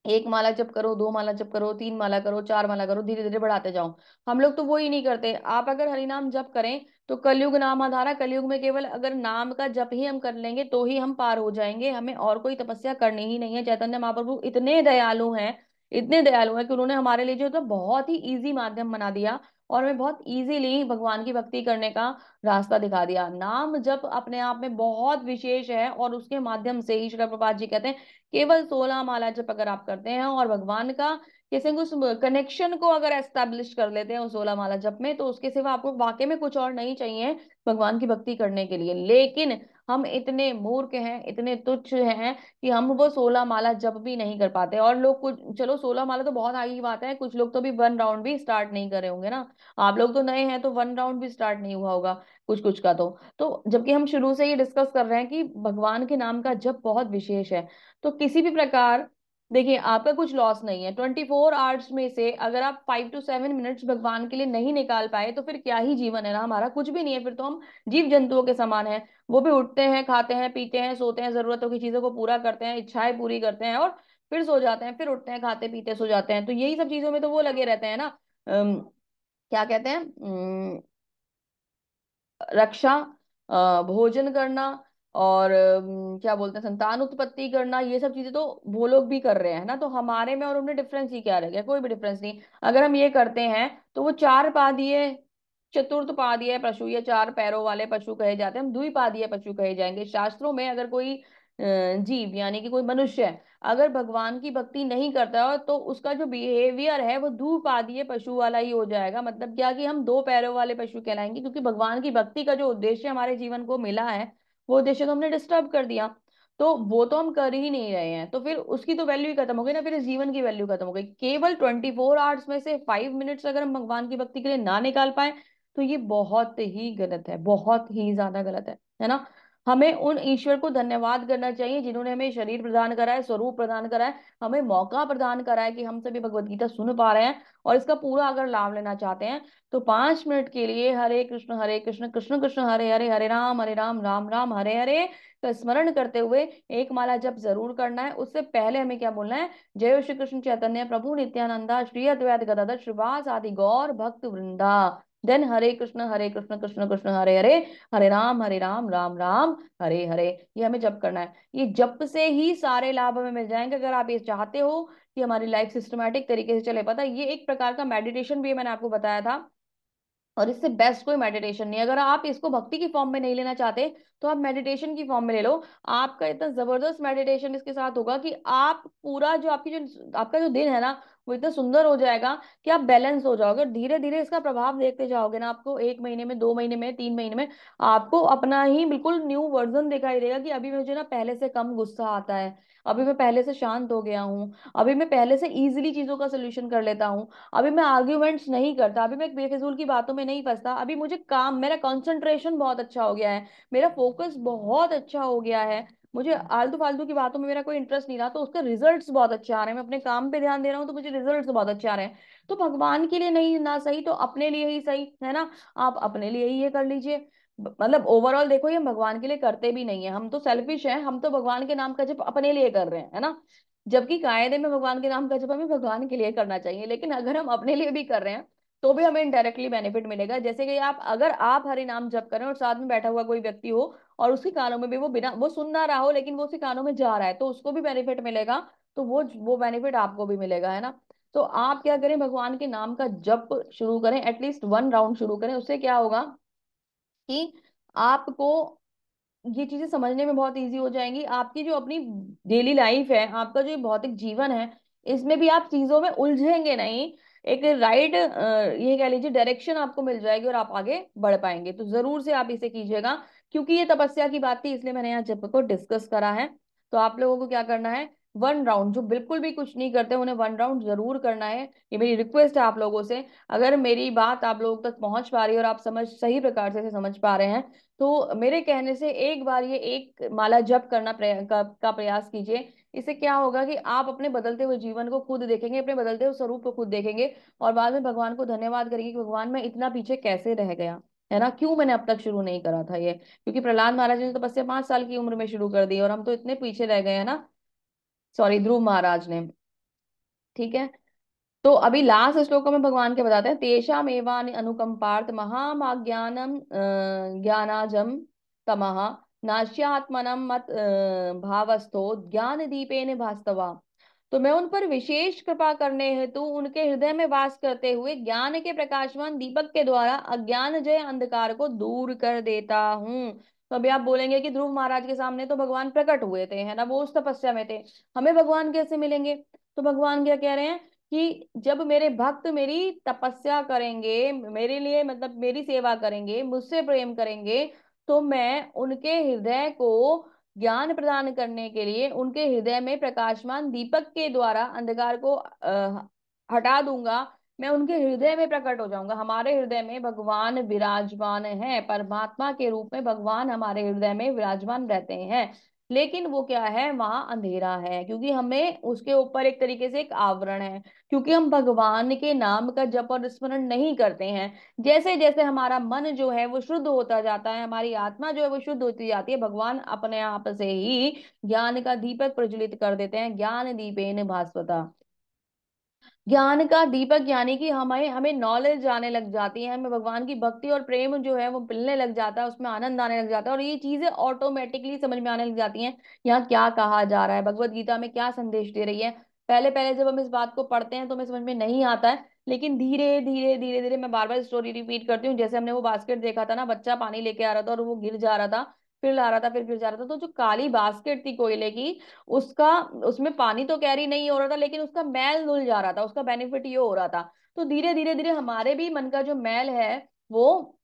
1 माला जप करो, 2 माला जप करो, 3 माला करो, 4 माला करो, धीरे धीरे बढ़ाते जाओ। हम लोग तो वो ही नहीं करते। आप अगर हरि नाम जप करें तो कलयुग नाम आधारा, कलयुग में केवल अगर नाम का जप ही हम कर लेंगे तो ही हम पार हो जाएंगे, हमें और कोई तपस्या करनी ही नहीं है। चैतन्य महाप्रभु इतने दयालु हैं, इतने दयालु हैं कि उन्होंने हमारे लिए जो तो बहुत ही इजी माध्यम बना दिया, और हमें बहुत इजीली भगवान की भक्ति करने का रास्ता दिखा दिया। नाम जप अपने आप में बहुत विशेष है, और उसके माध्यम से ही श्रील प्रभुपाद जी कहते हैं केवल 16 माला जप अगर आप करते हैं और भगवान का किसी उस कनेक्शन को अगर एस्टेब्लिश कर लेते हैं उस 16 माला जप में, तो उसके सिवा आपको वाकई में कुछ और नहीं चाहिए भगवान की भक्ति करने के लिए। लेकिन हम इतने मूर्ख हैं, इतने तुच्छ हैं कि हम वो 16 माला जप भी नहीं कर पाते। और लोग कुछ, चलो 16 माला तो बहुत आगे की बात है, कुछ लोग तो भी 1 राउंड भी स्टार्ट नहीं करे होंगे ना। आप लोग तो नए हैं तो 1 राउंड भी स्टार्ट नहीं हुआ होगा कुछ कुछ का। तो जबकि हम शुरू से ही डिस्कस कर रहे हैं कि भगवान के नाम का जप बहुत विशेष है। तो किसी भी प्रकार देखिए, आपका कुछ लॉस नहीं है। 24 आवर्स में से अगर आप 5 to 7 मिनट्स भगवान के लिए नहीं निकाल पाए तो फिर क्या ही जीवन है ना हमारा, कुछ भी नहीं है। फिर तो हम जीव जंतुओं के समान हैं। वो भी उठते हैं, खाते हैं, पीते हैं, सोते हैं, जरूरतों की चीजों को पूरा करते हैं, इच्छाएं पूरी करते हैं, और फिर सो जाते हैं, फिर उठते हैं, खाते पीते सो जाते हैं। तो यही सब चीजों में तो वो लगे रहते हैं ना। क्या कहते हैं, रक्षा, भोजन करना, और क्या बोलते हैं, संतान उत्पत्ति करना, ये सब चीजें तो वो लोग भी कर रहे हैं ना। तो हमारे में और उनमें डिफरेंस ही क्या रह गया, कोई भी डिफरेंस नहीं। अगर हम ये करते हैं तो वो 4 पादीय चतुर्थ पादीय पशु, या 4 पैरों वाले पशु कहे जाते हैं, हम द्विपादीय पशु कहे जाएंगे शास्त्रों में। अगर कोई जीव यानी कि कोई मनुष्य अगर भगवान की भक्ति नहीं करता है तो उसका जो बिहेवियर है वो द्विपादीय पशु वाला ही हो जाएगा। मतलब क्या, कि हम 2 पैरों वाले पशु कहलाएंगे, क्योंकि भगवान की भक्ति का जो उद्देश्य हमारे जीवन को मिला है वो उद्देश्य तो हमने डिस्टर्ब कर दिया। तो वो तो हम कर ही नहीं रहे हैं, तो फिर उसकी तो वैल्यू ही खत्म हो गई ना, फिर इस जीवन की वैल्यू खत्म हो गई। केवल 24 आवर्स में से 5 मिनट्स अगर हम भगवान की भक्ति के लिए ना निकाल पाए तो ये बहुत ही गलत है, बहुत ही ज्यादा गलत है ना। हमें उन ईश्वर को धन्यवाद करना चाहिए जिन्होंने हमें शरीर प्रदान करा है, स्वरूप प्रदान करा है, हमें मौका प्रदान करा है कि हम सभी भगवत गीता सुन पा रहे हैं। और इसका पूरा अगर लाभ लेना चाहते हैं तो 5 मिनट के लिए हरे कृष्ण कृष्ण कृष्ण हरे हरे, हरे राम राम राम हरे हरे का स्मरण करते हुए 1 माला जप जरूर करना है। उससे पहले हमें क्या बोलना है, जय श्री कृष्ण चैतन्य प्रभु नित्यानंदा श्री अद्वैत गदाधर श्रीवास आदि गौर भक्त वृंदा। देन हरे कृष्ण कृष्ण कृष्ण हरे हरे, हरे राम राम राम हरे हरे। ये हमें जप करना है। ये जप से ही सारे लाभ हमें मिल जाएंगे। अगर आप ये चाहते हो कि हमारी लाइफ सिस्टमैटिक तरीके से चले, पता है ये एक प्रकार का मेडिटेशन भी है, मैंने आपको बताया था। और इससे बेस्ट कोई मेडिटेशन नहीं। अगर आप इसको भक्ति की फॉर्म में नहीं लेना चाहते तो आप मेडिटेशन की फॉर्म में ले लो। आपका इतना जबरदस्त मेडिटेशन इसके साथ होगा कि आप पूरा जो आपकी जो आपका जो दिन है ना वो इतना सुंदर हो जाएगा कि आप बैलेंस हो जाओगे। धीरे धीरे इसका प्रभाव देखते जाओगे ना, आपको 1 महीने में, 2 महीने में, 3 महीने में आपको अपना ही बिल्कुल न्यू वर्जन दिखाई देगा कि अभी मुझे ना पहले से कम गुस्सा आता है, अभी मैं पहले से शांत हो गया हूँ, अभी मैं पहले से इजीली चीजों का सोल्यूशन कर लेता हूँ, अभी मैं आर्ग्यूमेंट्स नहीं करता, अभी मैं बेफिजूल की बातों में नहीं फंसता, अभी मुझे काम, मेरा कंसंट्रेशन बहुत अच्छा हो गया है, मेरा फोकस बहुत अच्छा हो गया है, मुझे आलतू फालतू की बातों में मेरा कोई इंटरेस्ट नहीं रहा, तो उसका रिजल्ट्स बहुत अच्छे आ रहे हैं, मैं अपने काम पे ध्यान दे रहा हूँ तो मुझे रिजल्ट्स बहुत अच्छे आ रहे हैं। तो भगवान के लिए नहीं ना सही तो अपने लिए ही सही है ना। आप अपने लिए ही ये कर लीजिए। मतलब ओवरऑल देखो, ये हम भगवान के लिए करते भी नहीं है, हम तो सेल्फिश हैं, हम तो भगवान के नाम का जप अपने लिए कर रहे हैं, है ना। जबकि कायदे में भगवान के नाम का जप हमें भगवान के लिए करना चाहिए, लेकिन अगर हम अपने लिए भी कर रहे हैं तो भी हमें इनडायरेक्टली बेनिफिट मिलेगा। जैसे कि आप, अगर आप हरि नाम जप करें और साथ में बैठा हुआ कोई व्यक्ति हो और उसके कानों में भी वो बिना वो सुन ना रहा हो लेकिन वो उसके कानों में जा रहा है तो उसको भी बेनिफिट मिलेगा। तो वो बेनिफिट आपको भी मिलेगा, है ना। तो आप क्या करें, भगवान के नाम का जप शुरू करें, एटलीस्ट 1 राउंड शुरू करें। उससे क्या होगा कि आपको ये चीजें समझने में बहुत इजी हो जाएंगी। आपकी जो अपनी डेली लाइफ है, आपका जो ये भौतिक जीवन है, इसमें भी आप चीजों में उलझेंगे नहीं। एक राइट ये कह लीजिए डायरेक्शन आपको मिल जाएगी और आप आगे बढ़ पाएंगे। तो जरूर से आप इसे कीजिएगा, क्योंकि ये तपस्या की बात थी इसलिए मैंने यहाँ जप को डिस्कस करा है। तो आप लोगों को क्या करना है, 1 राउंड, जो बिल्कुल भी कुछ नहीं करते उन्हें 1 राउंड जरूर करना है। ये मेरी रिक्वेस्ट है आप लोगों से। अगर मेरी बात आप लोगों तक पहुंच पा रही है और आप समझ सही प्रकार से इसे समझ पा रहे हैं, तो मेरे कहने से एक बार ये एक माला जप करना का प्रयास कीजिए। इससे क्या होगा कि आप अपने बदलते हुए जीवन को खुद देखेंगे, अपने बदलते हुए स्वरूप को खुद देखेंगे, और बाद में भगवान को धन्यवाद करेंगे कि भगवान मैं इतना पीछे कैसे रह गया, है ना, क्यों मैंने अब तक शुरू नहीं करा था ये। क्योंकि प्रहलाद महाराज ने तपस्या 5 साल की उम्र में शुरू कर दी और हम तो इतने पीछे रह गए हैं ना। सॉरी, ध्रुव महाराज ने। ठीक है। तो अभी लास्ट श्लोक में भगवान के बताते हैं, तेषाम एवान अनुकंपार्थ महामाज्ञानम ज्ञानाजम तमः नास्यात्मनम मत भावस्थो ज्ञान दीपेन भास्तवा। तो मैं उन पर विशेष कृपा करने हेतु उनके हृदय में वास करते हुए ज्ञान के प्रकाशमान दीपक के द्वारा अज्ञान जय अंधकार को दूर कर देता हूँ। तो अभी आप बोलेंगे कि ध्रुव महाराज के सामने तो भगवान प्रकट हुए थे, है ना, वो उस तपस्या में थे, हमें भगवान कैसे मिलेंगे। तो भगवान क्या कह रहे हैं कि जब मेरे भक्त मेरी तपस्या करेंगे, मेरे लिए मतलब मेरी सेवा करेंगे, मुझसे प्रेम करेंगे, तो मैं उनके हृदय को ज्ञान प्रदान करने के लिए उनके हृदय में प्रकाशमान दीपक के द्वारा अंधकार को हटा दूंगा। मैं उनके हृदय में प्रकट हो जाऊंगा। हमारे हृदय में भगवान विराजमान है, परमात्मा के रूप में भगवान हमारे हृदय में विराजमान रहते हैं। लेकिन वो क्या है, वहां अंधेरा है, क्योंकि हमें उसके ऊपर एक तरीके से एक आवरण है, क्योंकि हम भगवान के नाम का जप और स्मरण नहीं करते हैं। जैसे जैसे हमारा मन जो है वो शुद्ध होता जाता है, हमारी आत्मा जो है वो शुद्ध होती जाती है, भगवान अपने आप से ही ज्ञान का दीपक प्रज्वलित कर देते हैं। ज्ञान दीपेन भास्वता। ज्ञान का दीपक यानी कि हमें हमें नॉलेज आने लग जाती है, हमें भगवान की भक्ति और प्रेम जो है वो मिलने लग जाता है, उसमें आनंद आने लग जाता है, और ये चीजें ऑटोमेटिकली समझ में आने लग जाती हैं। यहाँ क्या कहा जा रहा है, भगवत गीता में क्या संदेश दे रही है। पहले पहले जब हम इस बात को पढ़ते हैं तो हमें समझ में नहीं आता है, लेकिन धीरे धीरे धीरे धीरे, मैं बार बार स्टोरी रिपीट करती हूँ, जैसे हमने वो बास्केट देखा था ना, बच्चा पानी लेके आ रहा था और वो गिर जा रहा था, फिर ला रहा था, फिर गिर जा रहा था, तो जो काली बास्केट थी कोयले की, उसका उसमें पानी तो कैरी नहीं हो रहा था, लेकिन उसका मैल धुल जा रहा था, उसका बेनिफिट ये हो रहा था। तो धीरे धीरे धीरे हमारे भी मन का जो मैल है वो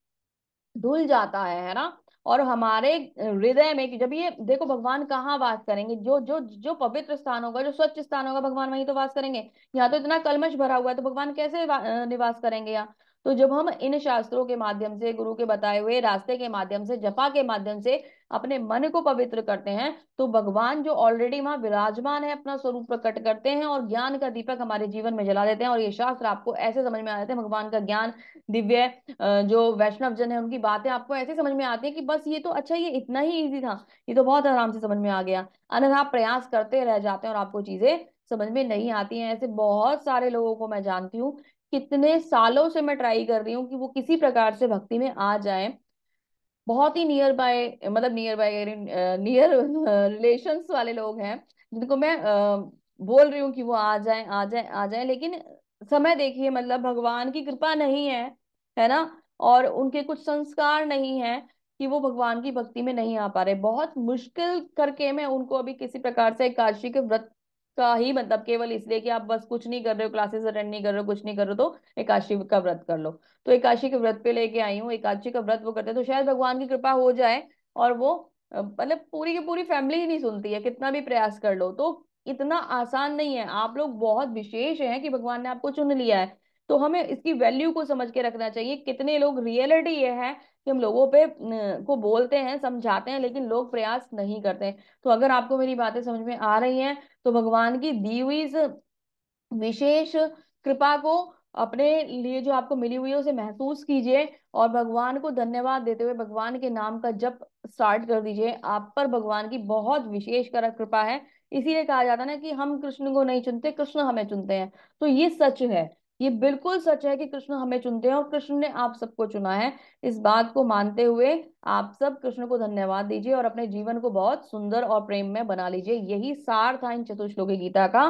धुल जाता है ना। और हमारे हृदय में कि जब ये देखो भगवान कहाँ वास करेंगे, जो जो जो पवित्र स्थान होगा, जो स्वच्छ स्थान होगा, भगवान वहीं तो वास करेंगे। यहाँ तो इतना कलमश भरा हुआ है, तो भगवान कैसे निवास करेंगे यहाँ। तो जब हम इन शास्त्रों के माध्यम से, गुरु के बताए हुए रास्ते के माध्यम से, जपा के माध्यम से अपने मन को पवित्र करते हैं, तो भगवान जो ऑलरेडी वहां विराजमान है अपना स्वरूप प्रकट करते हैं और ज्ञान का दीपक हमारे जीवन में जला देते हैं। और ये शास्त्र आपको ऐसे समझ में आ जाते हैं, भगवान का ज्ञान, दिव्य जो वैष्णव जन है उनकी बातें आपको ऐसे समझ में आती है कि बस ये तो अच्छा, ये इतना ही इजी था, ये तो बहुत आराम से समझ में आ गया। अन्यथा आप प्रयास करते रह जाते हैं और आपको चीजें समझ में नहीं आती हैं। ऐसे बहुत सारे लोगों को मैं जानती हूँ, कितने सालों से मैं ट्राई कर रही हूँ कि वो किसी प्रकार से भक्ति में आ जाए। बहुत ही नियर बाय, मतलब नियर बाय नियर रिलेशंस वाले लोग हैं, जिनको मैं बोल रही हूँ कि वो आ जाएं आ जाएं आ जाएं, लेकिन समय देखिए, मतलब भगवान की कृपा नहीं है ना, और उनके कुछ संस्कार नहीं है कि वो भगवान की भक्ति में नहीं आ पा रहे। बहुत मुश्किल करके मैं उनको अभी किसी प्रकार से एकादशी के व्रत का ही, मतलब केवल इसलिए कि आप बस कुछ नहीं कर रहे हो, क्लासेस अटेंड नहीं कर रहे हो, कुछ नहीं कर रहे हो, तो एकादशी का व्रत कर लो। तो एकादशी के व्रत पे लेके आई हूँ। एकादशी का व्रत वो करते हैं तो शायद भगवान की कृपा हो जाए, और वो मतलब पूरी की पूरी फैमिली ही नहीं सुनती है, कितना भी प्रयास कर लो। तो इतना आसान नहीं है, आप लोग बहुत विशेष हैं कि भगवान ने आपको चुन लिया है। तो हमें इसकी वैल्यू को समझ के रखना चाहिए। कितने लोग, रियलिटी ये है कि हम लोगों पे को बोलते हैं, समझाते हैं, लेकिन लोग प्रयास नहीं करते। तो अगर आपको मेरी बातें समझ में आ रही हैं, तो भगवान की दी हुई इस विशेष कृपा को अपने लिए जो आपको मिली हुई है उसे महसूस कीजिए, और भगवान को धन्यवाद देते हुए भगवान के नाम का जप स्टार्ट कर दीजिए। आप पर भगवान की बहुत विशेष कर कृपा है। इसीलिए कहा जाता है ना कि हम कृष्ण को नहीं चुनते, कृष्ण हमें चुनते हैं। तो ये सच है। ये बिल्कुल सच है कि कृष्ण हमें चुनते हैं और कृष्ण ने आप सबको चुना है। इस बात को मानते हुए आप सब कृष्ण को धन्यवाद दीजिए और अपने जीवन को बहुत सुंदर और प्रेम में बना लीजिए। यही सार था इन चतुश्लोकी गीता का।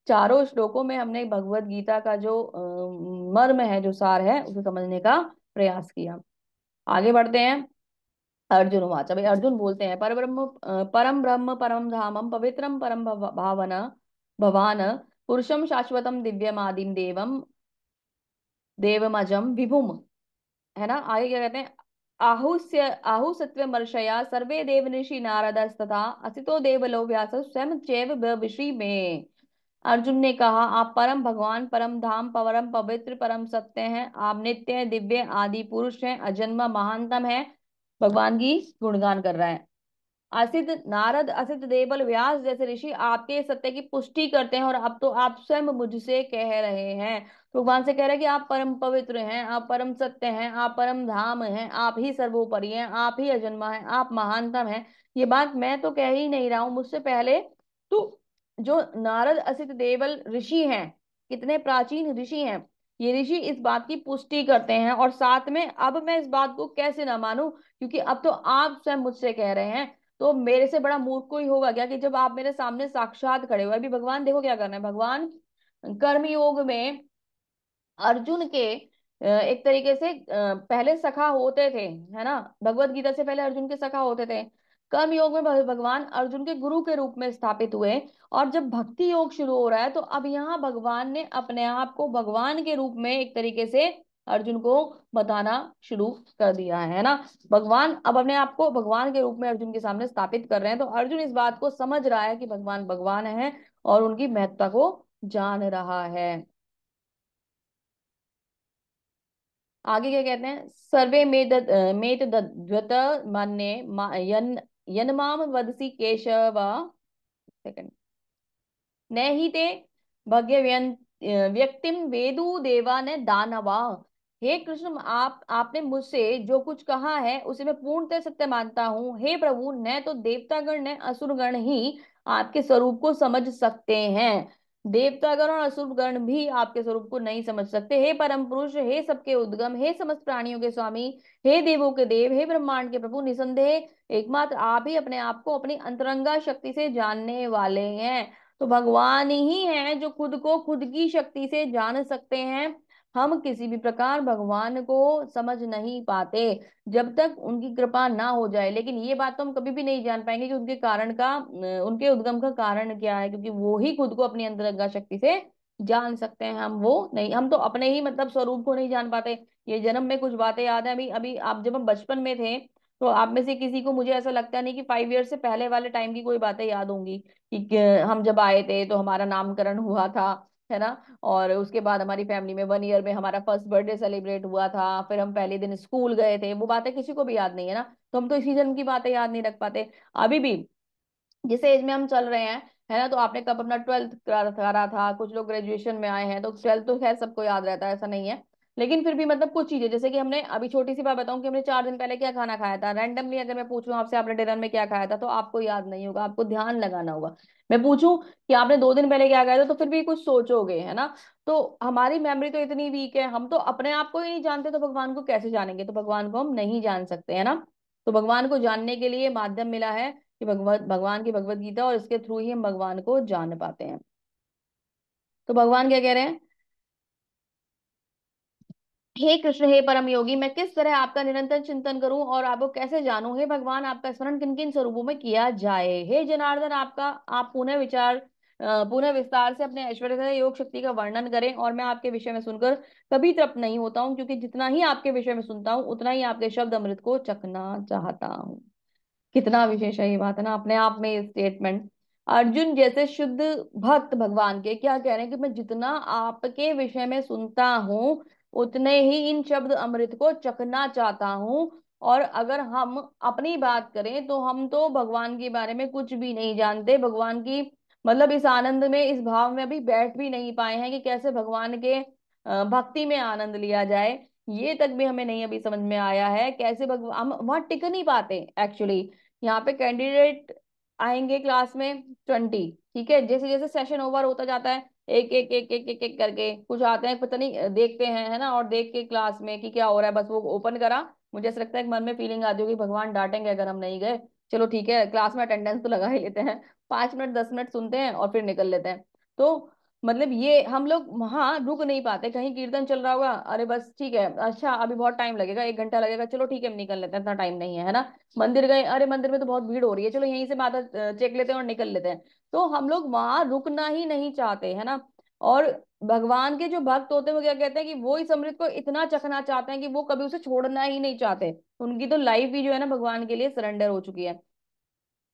चारों श्लोकों में हमने भगवत गीता का जो मर्म है, जो सार है, उसे समझने का प्रयास किया। आगे बढ़ते हैं। अर्जुन उवाच। भाई अर्जुन बोलते हैं, परम ब्रह्म परम धामम पवित्रम परम भावना भवान पुरुषम शाश्वतम दिव्यमादिम देवम देवमजम विभुम। है ना, आगे क्या कहते हैं? आहुसत्वमर्षया सर्वे देव ऋषि नारदस्तथा असितो देवलो व्यास स्वयं चैव बभूषि में। अर्जुन ने कहा, आप परम भगवान, परम धाम, परम पवित्र, परम सत्य हैं। आप नित्य हैं, दिव्य, आदि पुरुष हैं, अजन्मा, महानतम है। भगवान की गुणगान कर रहा है। असित नारद, असित देवल, व्यास जैसे ऋषि आपके सत्य की पुष्टि करते हैं और अब तो आप स्वयं मुझसे कह रहे हैं। तो भगवान से कह रहे हैं कि आप परम पवित्र हैं, आप परम सत्य हैं, आप परम धाम हैं, आप ही सर्वोपरि हैं, आप ही अजन्मा हैं, आप महानतम हैं। ये बात मैं तो कह ही नहीं रहा हूं, मुझसे पहले तो जो नारद, असित देवल ऋषि हैं, कितने प्राचीन ऋषि हैं, ये ऋषि इस बात की पुष्टि करते हैं। और साथ में अब मैं इस बात को कैसे ना मानूं, क्योंकि अब तो आप स्वयं मुझसे कह रहे हैं। तो मेरे से बड़ा मूर्ख कोई होगा क्या कि जब आप मेरे सामने साक्षात खड़े हुए। अभी भगवान देखो क्या करना है। भगवान कर्मयोग में अर्जुन के एक तरीके से पहले सखा होते थे, है ना। भगवत गीता से पहले अर्जुन के सखा होते थे। कर्म योग में भगवान अर्जुन के गुरु के रूप में स्थापित हुए। और जब भक्ति योग शुरू हो रहा है तो अब यहाँ भगवान ने अपने आप को भगवान के रूप में एक तरीके से अर्जुन को बताना शुरू कर दिया है ना। भगवान अब अपने आप को भगवान के रूप में अर्जुन के सामने स्थापित कर रहे हैं। तो अर्जुन इस बात को समझ रहा है कि भगवान भगवान है और उनकी महत्ता को जान रहा है। आगे क्या कहते हैं? सर्वे मेत द्व्यत मन्ये यन्माम वदसि केशव। सेकंड। न ही ते व्यक्तिम वेदु देवा ने दानवा। हे कृष्ण, आपने मुझसे जो कुछ कहा है उसे मैं पूर्णतः सत्य मानता हूँ। हे प्रभु, न तो देवतागण न असुरगण ही आपके स्वरूप को समझ सकते हैं। देवतागण और असुरगण भी आपके स्वरूप को नहीं समझ सकते। हे परम पुरुष, हे सबके उद्गम, हे समस्त प्राणियों के स्वामी, हे देवों के देव, हे ब्रह्मांड के प्रभु, निसंदेह एकमात्र आप ही अपने आप को अपनी अंतरंगा शक्ति से जानने वाले हैं। तो भगवान ही हैं जो खुद को खुद की शक्ति से जान सकते हैं। हम किसी भी प्रकार भगवान को समझ नहीं पाते जब तक उनकी कृपा ना हो जाए। लेकिन ये बात तो हम कभी भी नहीं जान पाएंगे कि उनके कारण का उनके उद्गम का कारण क्या है, क्योंकि वो ही खुद को अपनी अंतरंगा शक्ति से जान सकते हैं। हम वो नहीं, हम तो अपने ही मतलब स्वरूप को नहीं जान पाते। ये जन्म में कुछ बातें याद है। अभी अभी आप जब हम बचपन में थे तो आप में से किसी को, मुझे ऐसा लगता नहीं कि 5 ईयर से पहले वाले टाइम की कोई बातें याद होंगी कि हम जब आए थे तो हमारा नामकरण हुआ था, है ना। और उसके बाद हमारी फैमिली में 1 ईयर में हमारा फर्स्ट बर्थडे सेलिब्रेट हुआ था। फिर हम पहले दिन स्कूल गए थे। वो बातें किसी को भी याद नहीं है ना। तो हम तो इसी जन्म की बातें याद नहीं रख पाते। अभी भी जिस एज में हम चल रहे हैं, है ना, तो आपने कब अपना 12th करा था, कुछ लोग ग्रेजुएशन में आए हैं, तो 12th तो खैर सबको याद रहता है, ऐसा नहीं है। लेकिन फिर भी मतलब कुछ चीजें, जैसे कि हमने अभी छोटी सी बात बताऊं कि हमने 4 दिन पहले क्या खाना खाया था, रैंडमली अगर मैं पूछूं आपसे आपने डिनर में क्या खाया था, तो आपको याद नहीं होगा, आपको ध्यान लगाना होगा। मैं पूछूं कि आपने 2 दिन पहले क्या खाया था, तो फिर भी कुछ सोचोगे, है ना। तो हमारी मेमोरी तो इतनी वीक है, हम तो अपने आप को ही नहीं जानते, तो भगवान को कैसे जानेंगे? तो भगवान को हम नहीं जान सकते, है ना। तो भगवान को जानने के लिए माध्यम मिला है कि भगवान की भगवत गीता, और इसके थ्रू ही हम भगवान को जान पाते हैं। तो भगवान क्या कह रहे हैं? हे कृष्ण, हे परम योगी, मैं किस तरह आपका निरंतर चिंतन करूं और आपको कैसे जानूं? हे भगवान, आपका स्मरण किन किन स्वरूपों में किया जाए? हे जनार्दन, आप पुनः विस्तार से अपने ऐश्वर्य तथा योग शक्ति का वर्णन करें। और मैं आपके विषय में सुनकर कभी तृप्त नहीं होता हूँ, क्योंकि जितना ही आपके विषय में सुनता हूँ उतना ही आपके शब्द अमृत को चखना चाहता हूँ। कितना विशेष है ये बात, है ना, अपने आप में ये स्टेटमेंट। अर्जुन जैसे शुद्ध भक्त भगवान के क्या कह रहे हैं कि मैं जितना आपके विषय में सुनता हूँ उतने ही इन शब्द अमृत को चखना चाहता हूँ। और अगर हम अपनी बात करें तो हम तो भगवान के बारे में कुछ भी नहीं जानते। भगवान की मतलब इस आनंद में, इस भाव में अभी बैठ भी नहीं पाए हैं कि कैसे भगवान के भक्ति में आनंद लिया जाए। ये तक भी हमें नहीं अभी समझ में आया है कैसे भगवान, हम वहां टिक नहीं पाते एक्चुअली। यहाँ पे कैंडिडेट आएंगे क्लास में 20, ठीक है, जैसे जैसे सेशन ओवर होता जाता है एक एक एक एक एक एक करके कुछ आते हैं, पता नहीं देखते हैं, है ना, और देख के क्लास में कि क्या हो रहा है, बस वो ओपन करा, मुझे ऐसा लगता है कि मन में फीलिंग आती होगी भगवान डांटेंगे अगर हम नहीं गए, चलो ठीक है क्लास में अटेंडेंस तो लगा ही लेते हैं, 5 मिनट 10 मिनट सुनते हैं और फिर निकल लेते हैं। तो मतलब ये हम लोग वहां रुक नहीं पाते, कहीं कीर्तन चल रहा होगा, अरे बस ठीक है, अच्छा अभी बहुत टाइम लगेगा, 1 घंटा लगेगा, चलो ठीक है हम निकल लेते हैं, इतना टाइम नहीं है, है ना। मंदिर गए, अरे मंदिर में तो बहुत भीड़ हो रही है, चलो यहीं से माता चेक लेते हैं और निकल लेते हैं। तो हम लोग वहां रुकना ही नहीं चाहते, है ना। और भगवान के जो भक्त होते हैं वो क्या कहते हैं कि वो इस अमृत को इतना चखना चाहते हैं कि वो कभी उसे छोड़ना ही नहीं चाहते, उनकी तो लाइफ ही जो है ना भगवान के लिए सरेंडर हो चुकी है।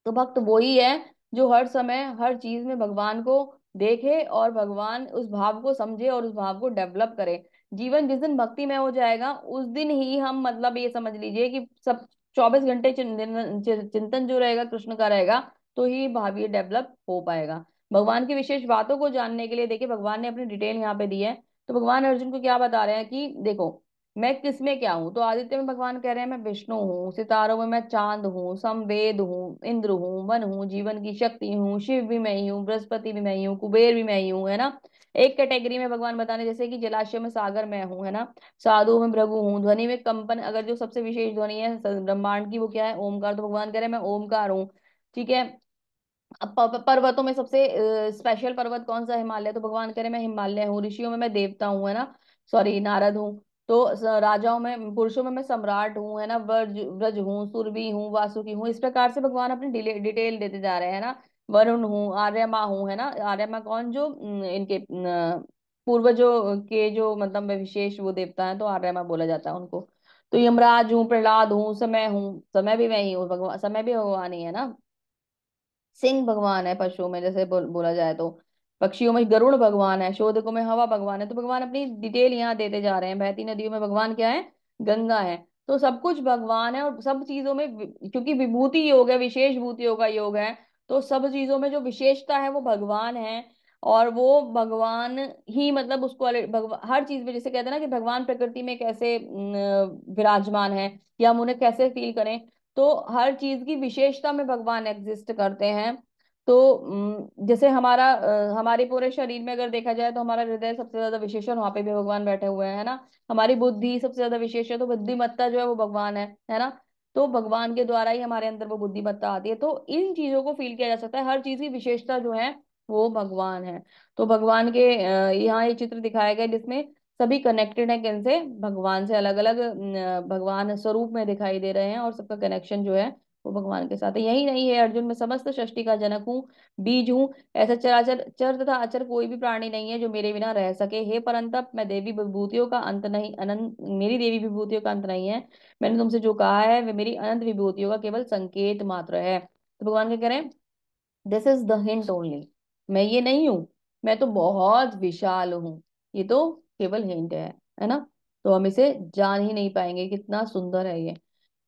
तो भक्त वो ही है जो हर समय हर चीज में भगवान को देखे और भगवान उस भाव को समझे और उस भाव को डेवलप करे। जीवन जिस दिन भक्ति में हो जाएगा उस दिन ही हम, मतलब ये समझ लीजिए कि सब 24 घंटे चिंतन जो रहेगा कृष्ण का रहेगा, तो ही भाव ये डेवलप हो पाएगा। भगवान की विशेष बातों को जानने के लिए देखिए भगवान ने अपनी डिटेल यहाँ पे दी है। तो भगवान अर्जुन को क्या बता रहे हैं कि देखो मैं किस में क्या हूँ, तो आदित्य में भगवान कह रहे हैं मैं विष्णु हूँ, सितारों में मैं चांद हूँ, समवेद हूँ, इंद्र हूँ, वन हूँ, जीवन की शक्ति हूँ, शिव भी मैं ही हूँ, बृहस्पति भी मैं ही हूँ, कुबेर भी मैं ही हूँ, है ना। एक कैटेगरी में भगवान बताने जैसे कि जलाशय में सागर मैं हूँ, है ना। साधु में भृगु हूँ, ध्वनि में कंपन, अगर जो सबसे विशेष ध्वनि है ब्रह्मांड की वो क्या है, ओमकार, तो भगवान कह रहे हैं मैं ओमकार हूँ। ठीक है। अब पर्वतों में सबसे स्पेशल पर्वत कौन सा, हिमालय, तो भगवान करे मैं हिमालय हूँ। ऋषियों में मैं देवता हूँ, है ना, सॉरी नारद हूँ। तो राजाओं में पुरुषों में मैं सम्राट हूँ, है ना, व्रज व्रज हूँ, सुरभि हूँ, वासुकी हूँ। इस प्रकार से भगवान अपनी डिटेल देते जा रहे हैं ना। वरुण हूँ, आर्यमा हूँ, है ना। आर्यमा कौन, जो इनके पूर्वजों के जो मतलब विशेष वो देवता है, तो आर्यमा बोला जाता है उनको। तो यमराज हूँ, प्रहलाद हूँ, समय हूँ, समय भी मैं ही हूँ, भगवान समय भी भगवान ही है ना। सिंह भगवान है पशुओं में, जैसे बोला जाए तो। पक्षियों में गरुड़ भगवान है, शोधकों में हवा भगवान है। तो भगवान अपनी डिटेल यहाँ देते जा रहे हैं। बहती नदियों में भगवान क्या है, गंगा है। तो सब कुछ भगवान है और सब चीजों में क्योंकि विभूति योग है, विशेष भूतियों का योग है, तो सब चीजों में जो विशेषता है वो भगवान है। और वो भगवान ही मतलब उसको हर चीज में, जैसे कहते हैं ना कि भगवान प्रकृति में कैसे विराजमान है या हम उन्हें कैसे फील करें, तो हर चीज की विशेषता में भगवान एग्जिस्ट करते हैं। तो जैसे हमारे पूरे शरीर में अगर देखा जाए तो हमारा हृदय सबसे ज्यादा विशेष है और वहां पे भी भगवान बैठे हुए हैं, है ना। हमारी बुद्धि सबसे ज्यादा विशेष है, तो बुद्धिमत्ता जो है वो भगवान है ना। तो भगवान के द्वारा ही हमारे अंदर वो बुद्धिमत्ता आती है। तो इन चीजों को फील किया जा सकता है, हर चीज की विशेषता जो है वो भगवान है। तो भगवान के यहाँ ये चित्र दिखाया गया जिसमें सभी कनेक्टेड है किनसे, भगवान से, अलग अलग भगवान स्वरूप में दिखाई दे रहे हैं और सबका कनेक्शन जो है वो भगवान के साथ है। यही नहीं है, अर्जुन में समस्त सृष्टि का जनक हूँ, बीज हूँ, ऐसा चराचर चर तथा अचर कोई भी प्राणी नहीं है जो मेरे बिना रह सके। हे परंतप मैं देवी विभूतियों का अंत नहीं, अनंत मेरी देवी विभूतियों का अंत नहीं है। मैंने तुमसे जो कहा है वे मेरी अनंत विभूतियों का केवल संकेत मात्र है। तो भगवान क्या कह रहे हैं, this is the hint only, मैं ये नहीं हूं, मैं तो बहुत विशाल हूँ, ये तो केवल हिंट है ना। तो हम इसे जान ही नहीं पाएंगे, कितना सुंदर है ये।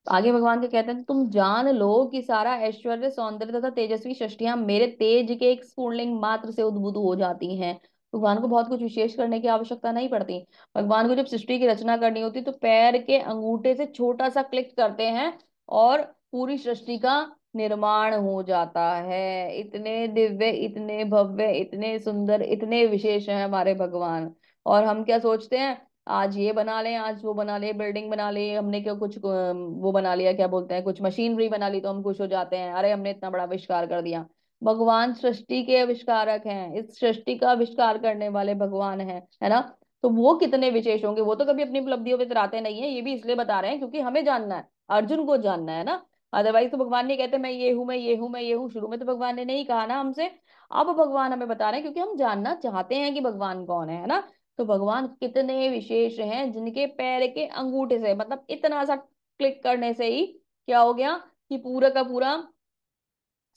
आगे भगवान के कहते हैं तुम जान लो कि सारा ऐश्वर्य सौंदर्य तथा तेजस्वी सृष्टियां मेरे तेज के एक स्फुलिंग मात्र से उद्भूत हो जाती हैं। भगवान को बहुत कुछ विशेष करने की आवश्यकता नहीं पड़ती। भगवान को जब सृष्टि की रचना करनी होती तो पैर के अंगूठे से छोटा सा क्लिक करते हैं और पूरी सृष्टि का निर्माण हो जाता है। इतने दिव्य, इतने भव्य, इतने सुंदर, इतने विशेष हैं हमारे भगवान। और हम क्या सोचते हैं, आज ये बना ले, आज वो बना ले, बिल्डिंग बना ले, हमने क्या कुछ वो बना लिया, क्या बोलते हैं, कुछ मशीनरी बना ली, तो हम खुश हो जाते हैं, अरे हमने इतना बड़ा आविष्कार कर दिया। भगवान सृष्टि के आविष्कारक हैं, इस सृष्टि का आविष्कार करने वाले भगवान हैं, है ना। तो वो कितने विशेष होंगे, वो तो कभी अपनी उपलब्धियों पे इतराते नहीं है, ये भी इसलिए बता रहे हैं क्योंकि हमें जानना है, अर्जुन को जानना है ना। अदरवाइज तो भगवान नहीं कहते मैं ये हूं, मैं ये हूं, मैं ये हूँ, शुरू में तो भगवान ने नहीं कहा ना हमसे। अब भगवान हमें बता रहे हैं क्योंकि हम जानना चाहते हैं कि भगवान कौन है ना। तो भगवान कितने विशेष हैं जिनके पैर के अंगूठे से, मतलब इतना सा क्लिक करने से ही क्या हो गया कि पूरा का पूरा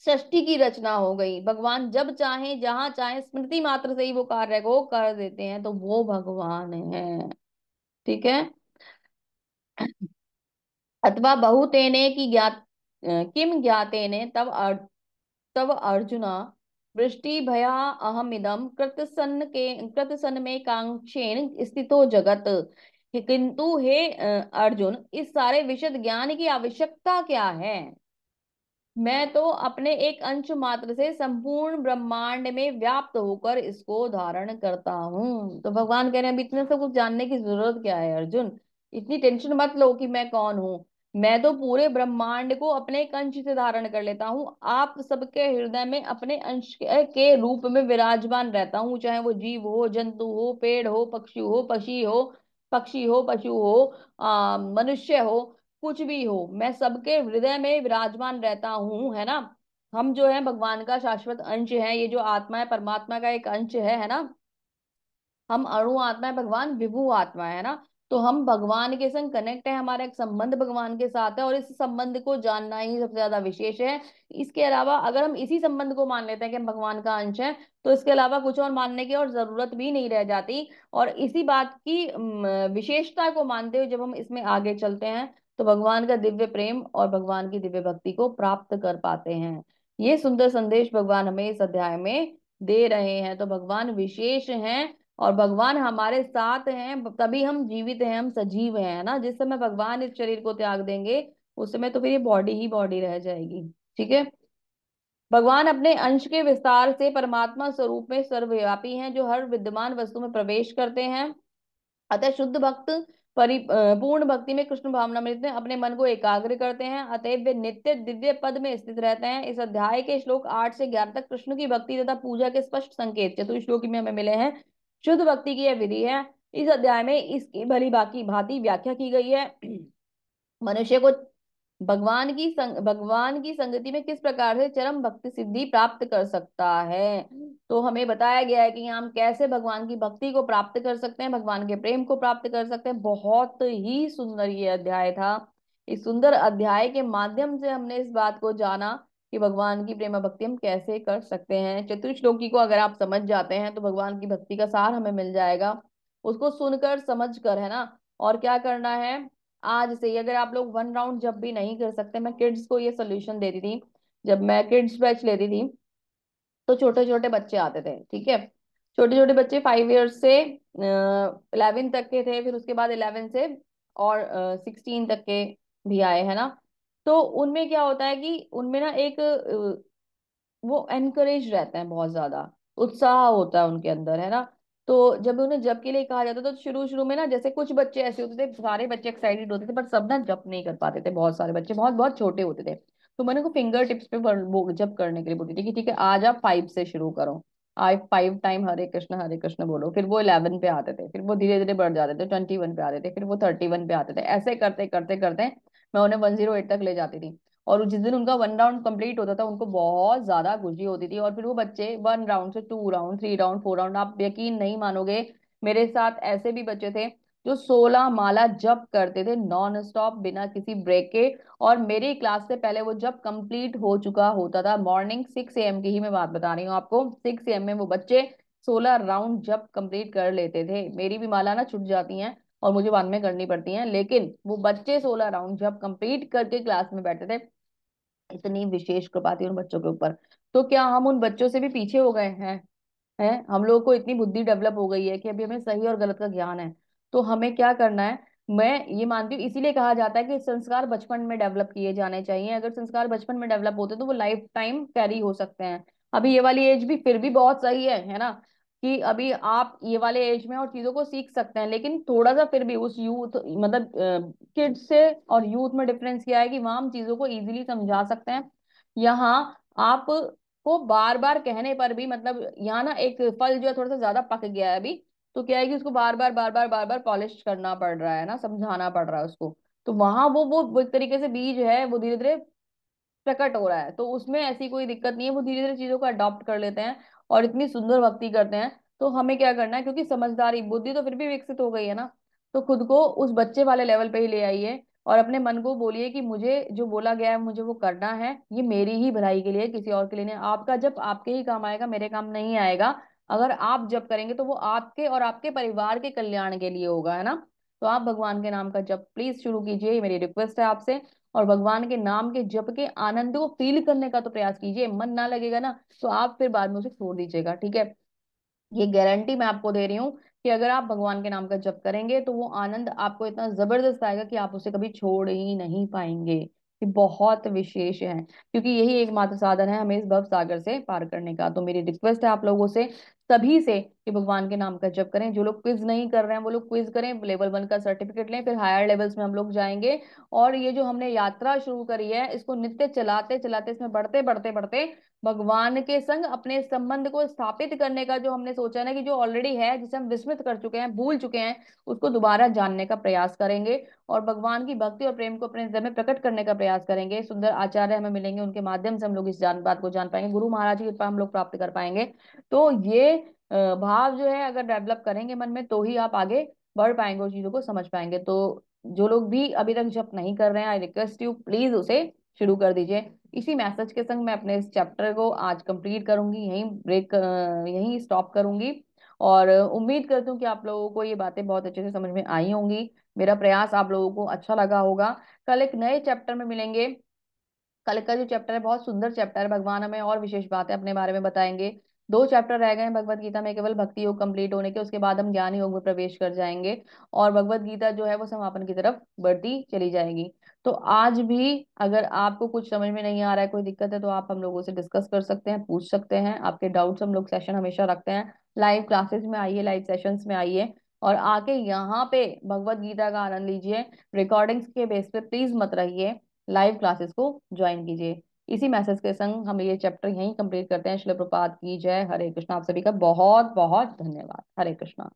सृष्टि की रचना हो गई। भगवान जब चाहे जहां चाहे स्मृति मात्र से ही वो कार्य को कर देते हैं, तो वो भगवान है। ठीक है। अथवा बहुतेने की ज्ञात किम ज्ञातेने तव अर्जुना वृष्टि भया अहमिदम कृतसन में कांक्षेण स्थितो जगत। किंतु हे अर्जुन, इस सारे विशद ज्ञान की आवश्यकता क्या है। मैं तो अपने एक अंश मात्र से संपूर्ण ब्रह्मांड में व्याप्त होकर इसको धारण करता हूँ। तो भगवान कह रहे हैं अभी इतने सब कुछ जानने की जरूरत क्या है अर्जुन, इतनी टेंशन मत लो कि मैं कौन हूँ। मैं तो पूरे ब्रह्मांड को अपने एक अंश से धारण कर लेता हूँ, आप सबके हृदय में अपने अंश के रूप में विराजमान रहता हूँ, चाहे वो जीव हो, जंतु हो, पेड़ हो, पक्षी हो, पक्षी हो, पशु हो, मनुष्य हो, कुछ भी हो, मैं सबके हृदय में विराजमान रहता हूँ, है ना। हम जो है भगवान का शाश्वत अंश है, ये जो आत्मा है परमात्मा का एक अंश है ना। हम अणु आत्मा है, भगवान विभु आत्मा है ना। तो हम भगवान के संग कनेक्ट है, हमारा एक संबंध भगवान के साथ है, और इस संबंध को जानना ही सबसे ज्यादा विशेष है। इसके अलावा अगर हम इसी संबंध को मान लेते हैं कि हम भगवान का अंश है, तो इसके अलावा कुछ और मानने की और जरूरत भी नहीं रह जाती। और इसी बात की विशेषता को मानते हुए जब हम इसमें आगे चलते हैं, तो भगवान का दिव्य प्रेम और भगवान की दिव्य भक्ति को प्राप्त कर पाते हैं। ये सुंदर संदेश भगवान हमें इस अध्याय में दे रहे हैं। तो भगवान विशेष हैं और भगवान हमारे साथ हैं, तभी हम जीवित हैं, हम सजीव हैं, है ना। जिस समय भगवान इस शरीर को त्याग देंगे, उस समय तो फिर ये बॉडी ही बॉडी रह जाएगी। ठीक है। भगवान अपने अंश के विस्तार से परमात्मा स्वरूप में सर्वव्यापी हैं, जो हर विद्यमान वस्तु में प्रवेश करते हैं। अतः शुद्ध भक्त पूर्ण भक्ति में कृष्ण भावनामृत में अपने मन को एकाग्र करते हैं, अतएव वे नित्य दिव्य पद में स्थित रहते हैं। इस अध्याय के श्लोक 8 से 11 तक कृष्ण की भक्ति तथा पूजा के स्पष्ट संकेत चतुश्लोकी में हमें मिले हैं। शुद्ध भक्ति की यह विधि है। इस अध्याय में इसकी भली बाकी भांति व्याख्या की गई है। मनुष्य को भगवान की संगति में किस प्रकार से चरम भक्ति सिद्धि प्राप्त कर सकता है। तो हमें बताया गया है कि हम कैसे भगवान की भक्ति को प्राप्त कर सकते हैं, भगवान के प्रेम को प्राप्त कर सकते हैं। बहुत ही सुंदर ये अध्याय था। इस सुंदर अध्याय के माध्यम से हमने इस बात को जाना कि भगवान की प्रेम भक्ति हम कैसे कर सकते हैं। चतुश्लोकी को अगर आप समझ जाते हैं तो भगवान की भक्ति का सार हमें मिल जाएगा, उसको सुनकर समझ कर, है ना। और क्या करना है, आज से ही अगर आप लोग 1 राउंड जब भी नहीं कर सकते, मैं किड्स को ये सोल्यूशन देती थी। जब मैं किड्स बैच लेती थी तो छोटे छोटे बच्चे आते थे, ठीक है। छोटे छोटे बच्चे 5 ईयर्स से 11 तक के थे, फिर उसके बाद 11 से और 16 तक के भी आए, है ना। तो उनमें क्या होता है कि उनमें ना एक वो एनकरेज रहते हैं, बहुत ज्यादा उत्साह होता है उनके अंदर, है ना। तो जब उन्हें जप के लिए कहा जाता तो शुरू शुरू में ना, जैसे कुछ बच्चे ऐसे होते थे, सारे बच्चे एक्साइटेड होते थे पर सब ना जप नहीं कर पाते थे, बहुत सारे बच्चे बहुत बहुत छोटे होते थे। तो मैंने को फिंगर टिप्स पे वो जप करने के लिए बोली थी कि ठीक है आज आप 5 से शुरू करो, आज 5 टाइम हरे कृष्ण बोलो। फिर वो 11 पे आते थे, फिर वो धीरे धीरे बढ़ जाते थे, 21 पे आते थे, फिर वो 31 पे आते थे। ऐसे करते करते करते मैं उन्हें 108 तक ले जाती थी। और जिस दिन उनका 1 राउंड कंप्लीट होता था उनको बहुत ज्यादा खुशी होती थी। और फिर वो बच्चे 1 राउंड से 2 राउंड, 3 राउंड, 4 राउंड, आप यकीन नहीं मानोगे, मेरे साथ ऐसे भी बच्चे थे जो 16 माला जप करते थे नॉन स्टॉप, बिना किसी ब्रेक के। और मेरी क्लास से पहले वो जब कंप्लीट हो चुका होता था, मॉर्निंग 6 AM की ही मैं बात बता रही हूँ आपको, 6 AM में वो बच्चे 16 राउंड जब कंप्लीट कर लेते थे। मेरी भी माला ना छूट जाती हैं और मुझे बाद में करनी पड़ती हैं, लेकिन वो बच्चे 16 राउंड जब कंप्लीट करके क्लास में बैठे थे। इतनी विशेष कृपा थी उन बच्चों के ऊपर। तो क्या हम उन बच्चों से भी पीछे हो गए हैं? हैं, हम लोगों को इतनी बुद्धि डेवलप हो गई है कि अभी हमें सही और गलत का ज्ञान है। तो हमें क्या करना है, मैं ये मानती हूँ, इसीलिए कहा जाता है कि संस्कार बचपन में डेवलप किए जाने चाहिए। अगर संस्कार बचपन में डेवलप होते तो वो लाइफ टाइम कैरी हो सकते हैं। अभी ये वाली एज भी फिर भी बहुत सही है ना, कि अभी आप ये वाले एज में और चीजों को सीख सकते हैं। लेकिन थोड़ा सा फिर भी उस यूथ, मतलब किड्स से और यूथ में डिफरेंस क्या है कि वहां हम चीजों को इजीली समझा सकते हैं। यहाँ आप को बार बार कहने पर भी, मतलब यहाँ ना एक फल जो है थोड़ा सा ज्यादा पक गया है अभी, तो क्या है कि उसको बार बार पॉलिश करना पड़ रहा है ना, समझाना पड़ रहा है उसको। तो वहां वो एक तरीके से बीज है, वो धीरे धीरे प्रकट हो रहा है। तो उसमें ऐसी कोई दिक्कत नहीं है, वो धीरे धीरे चीजों को अडॉप्ट कर लेते हैं और इतनी सुंदर भक्ति करते हैं। तो हमें क्या करना है, क्योंकि समझदारी बुद्धि तो फिर भी विकसित हो गई है ना, तो खुद को उस बच्चे वाले लेवल पे ही ले आइए और अपने मन को बोलिए कि मुझे जो बोला गया है मुझे वो करना है, ये मेरी ही भलाई के लिए, किसी और के लिए नहीं। आपका जब आपके ही काम आएगा, मेरे काम नहीं आएगा। अगर आप जब करेंगे तो वो आपके और आपके परिवार के कल्याण के लिए होगा, है ना। तो आप भगवान के नाम का जप प्लीज शुरू कीजिए, ये मेरी रिक्वेस्ट है आपसे। और भगवान के नाम के जप के आनंद को फील करने का तो प्रयास कीजिए। मन ना लगेगा ना तो आप फिर बाद में उसे छोड़ दीजिएगा, ठीक है। ये गारंटी मैं आपको दे रही हूँ कि अगर आप भगवान के नाम का जप करेंगे तो वो आनंद आपको इतना जबरदस्त आएगा कि आप उसे कभी छोड़ ही नहीं पाएंगे। ये बहुत विशेष है, क्योंकि यही एकमात्र साधन है हमें इस भव सागर से पार करने का। तो मेरी रिक्वेस्ट है आप लोगों से, सभी से, कि भगवान के नाम का जप करें। जो लोग क्विज नहीं कर रहे हैं वो लोग क्विज करें, लेवल 1 का सर्टिफिकेट लें, फिर हायर लेवल्स में हम लोग जाएंगे। और ये जो हमने यात्रा शुरू करी है, इसको नित्य चलाते चलाते, इसमें बढ़ते बढ़ते बढ़ते भगवान के संग अपने संबंध को स्थापित करने का जो हमने सोचा है ना, कि जो ऑलरेडी है, जिसे हम विस्मृत कर चुके हैं, भूल चुके हैं, उसको दोबारा जानने का प्रयास करेंगे। और भगवान की भक्ति और प्रेम को अपने हृदय में प्रकट करने का प्रयास करेंगे। सुंदर आचार्य हमें मिलेंगे, उनके माध्यम से हम लोग इस जान बात को जान पाएंगे, गुरु महाराज की कृपा हम लोग प्राप्त कर पाएंगे। तो ये भाव जो है अगर डेवलप करेंगे मन में, तो ही आप आगे बढ़ पाएंगे और चीजों को समझ पाएंगे। तो जो लोग भी अभी तक जप नहीं कर रहे हैं, आई रिक्वेस्ट यू, प्लीज उसे शुरू कर दीजिए। इसी मैसेज के संग मैं अपने इस चैप्टर को आज कंप्लीट करूंगी, यहीं ब्रेक, यहीं स्टॉप करूंगी। और उम्मीद करती हूँ कि आप लोगों को ये बातें बहुत अच्छे से समझ में आई होंगी। मेरा प्रयास आप लोगों को अच्छा लगा होगा। कल एक नए चैप्टर में मिलेंगे। कल का जो चैप्टर है बहुत सुंदर चैप्टर है, भगवान हमें और विशेष बातें अपने बारे में बताएंगे। 2 चैप्टर रह गए हैं भगवत गीता में, केवल भक्ति योग कंप्लीट होने के, उसके बाद हम ज्ञान योग में प्रवेश कर जाएंगे। और भगवत गीता जो है वो समापन की तरफ बढ़ती चली जाएगी। तो आज भी अगर आपको कुछ समझ में नहीं आ रहा है, कोई दिक्कत है, तो आप हम लोगों से डिस्कस कर सकते हैं, पूछ सकते हैं। आपके डाउट्स हम लोग सेशन हमेशा रखते हैं। लाइव क्लासेस में आइए, लाइव सेशंस में आइए, और आके यहाँ पे भगवत गीता का आनंद लीजिए। रिकॉर्डिंग्स के बेस पे प्लीज मत रहिए, लाइव क्लासेस को ज्वाइन कीजिए। इसी मैसेज के संग हम ये चैप्टर यहीं कंप्लीट करते हैं। श्रील प्रपात की जय। हरे कृष्णा। आप सभी का बहुत बहुत धन्यवाद। हरे कृष्णा।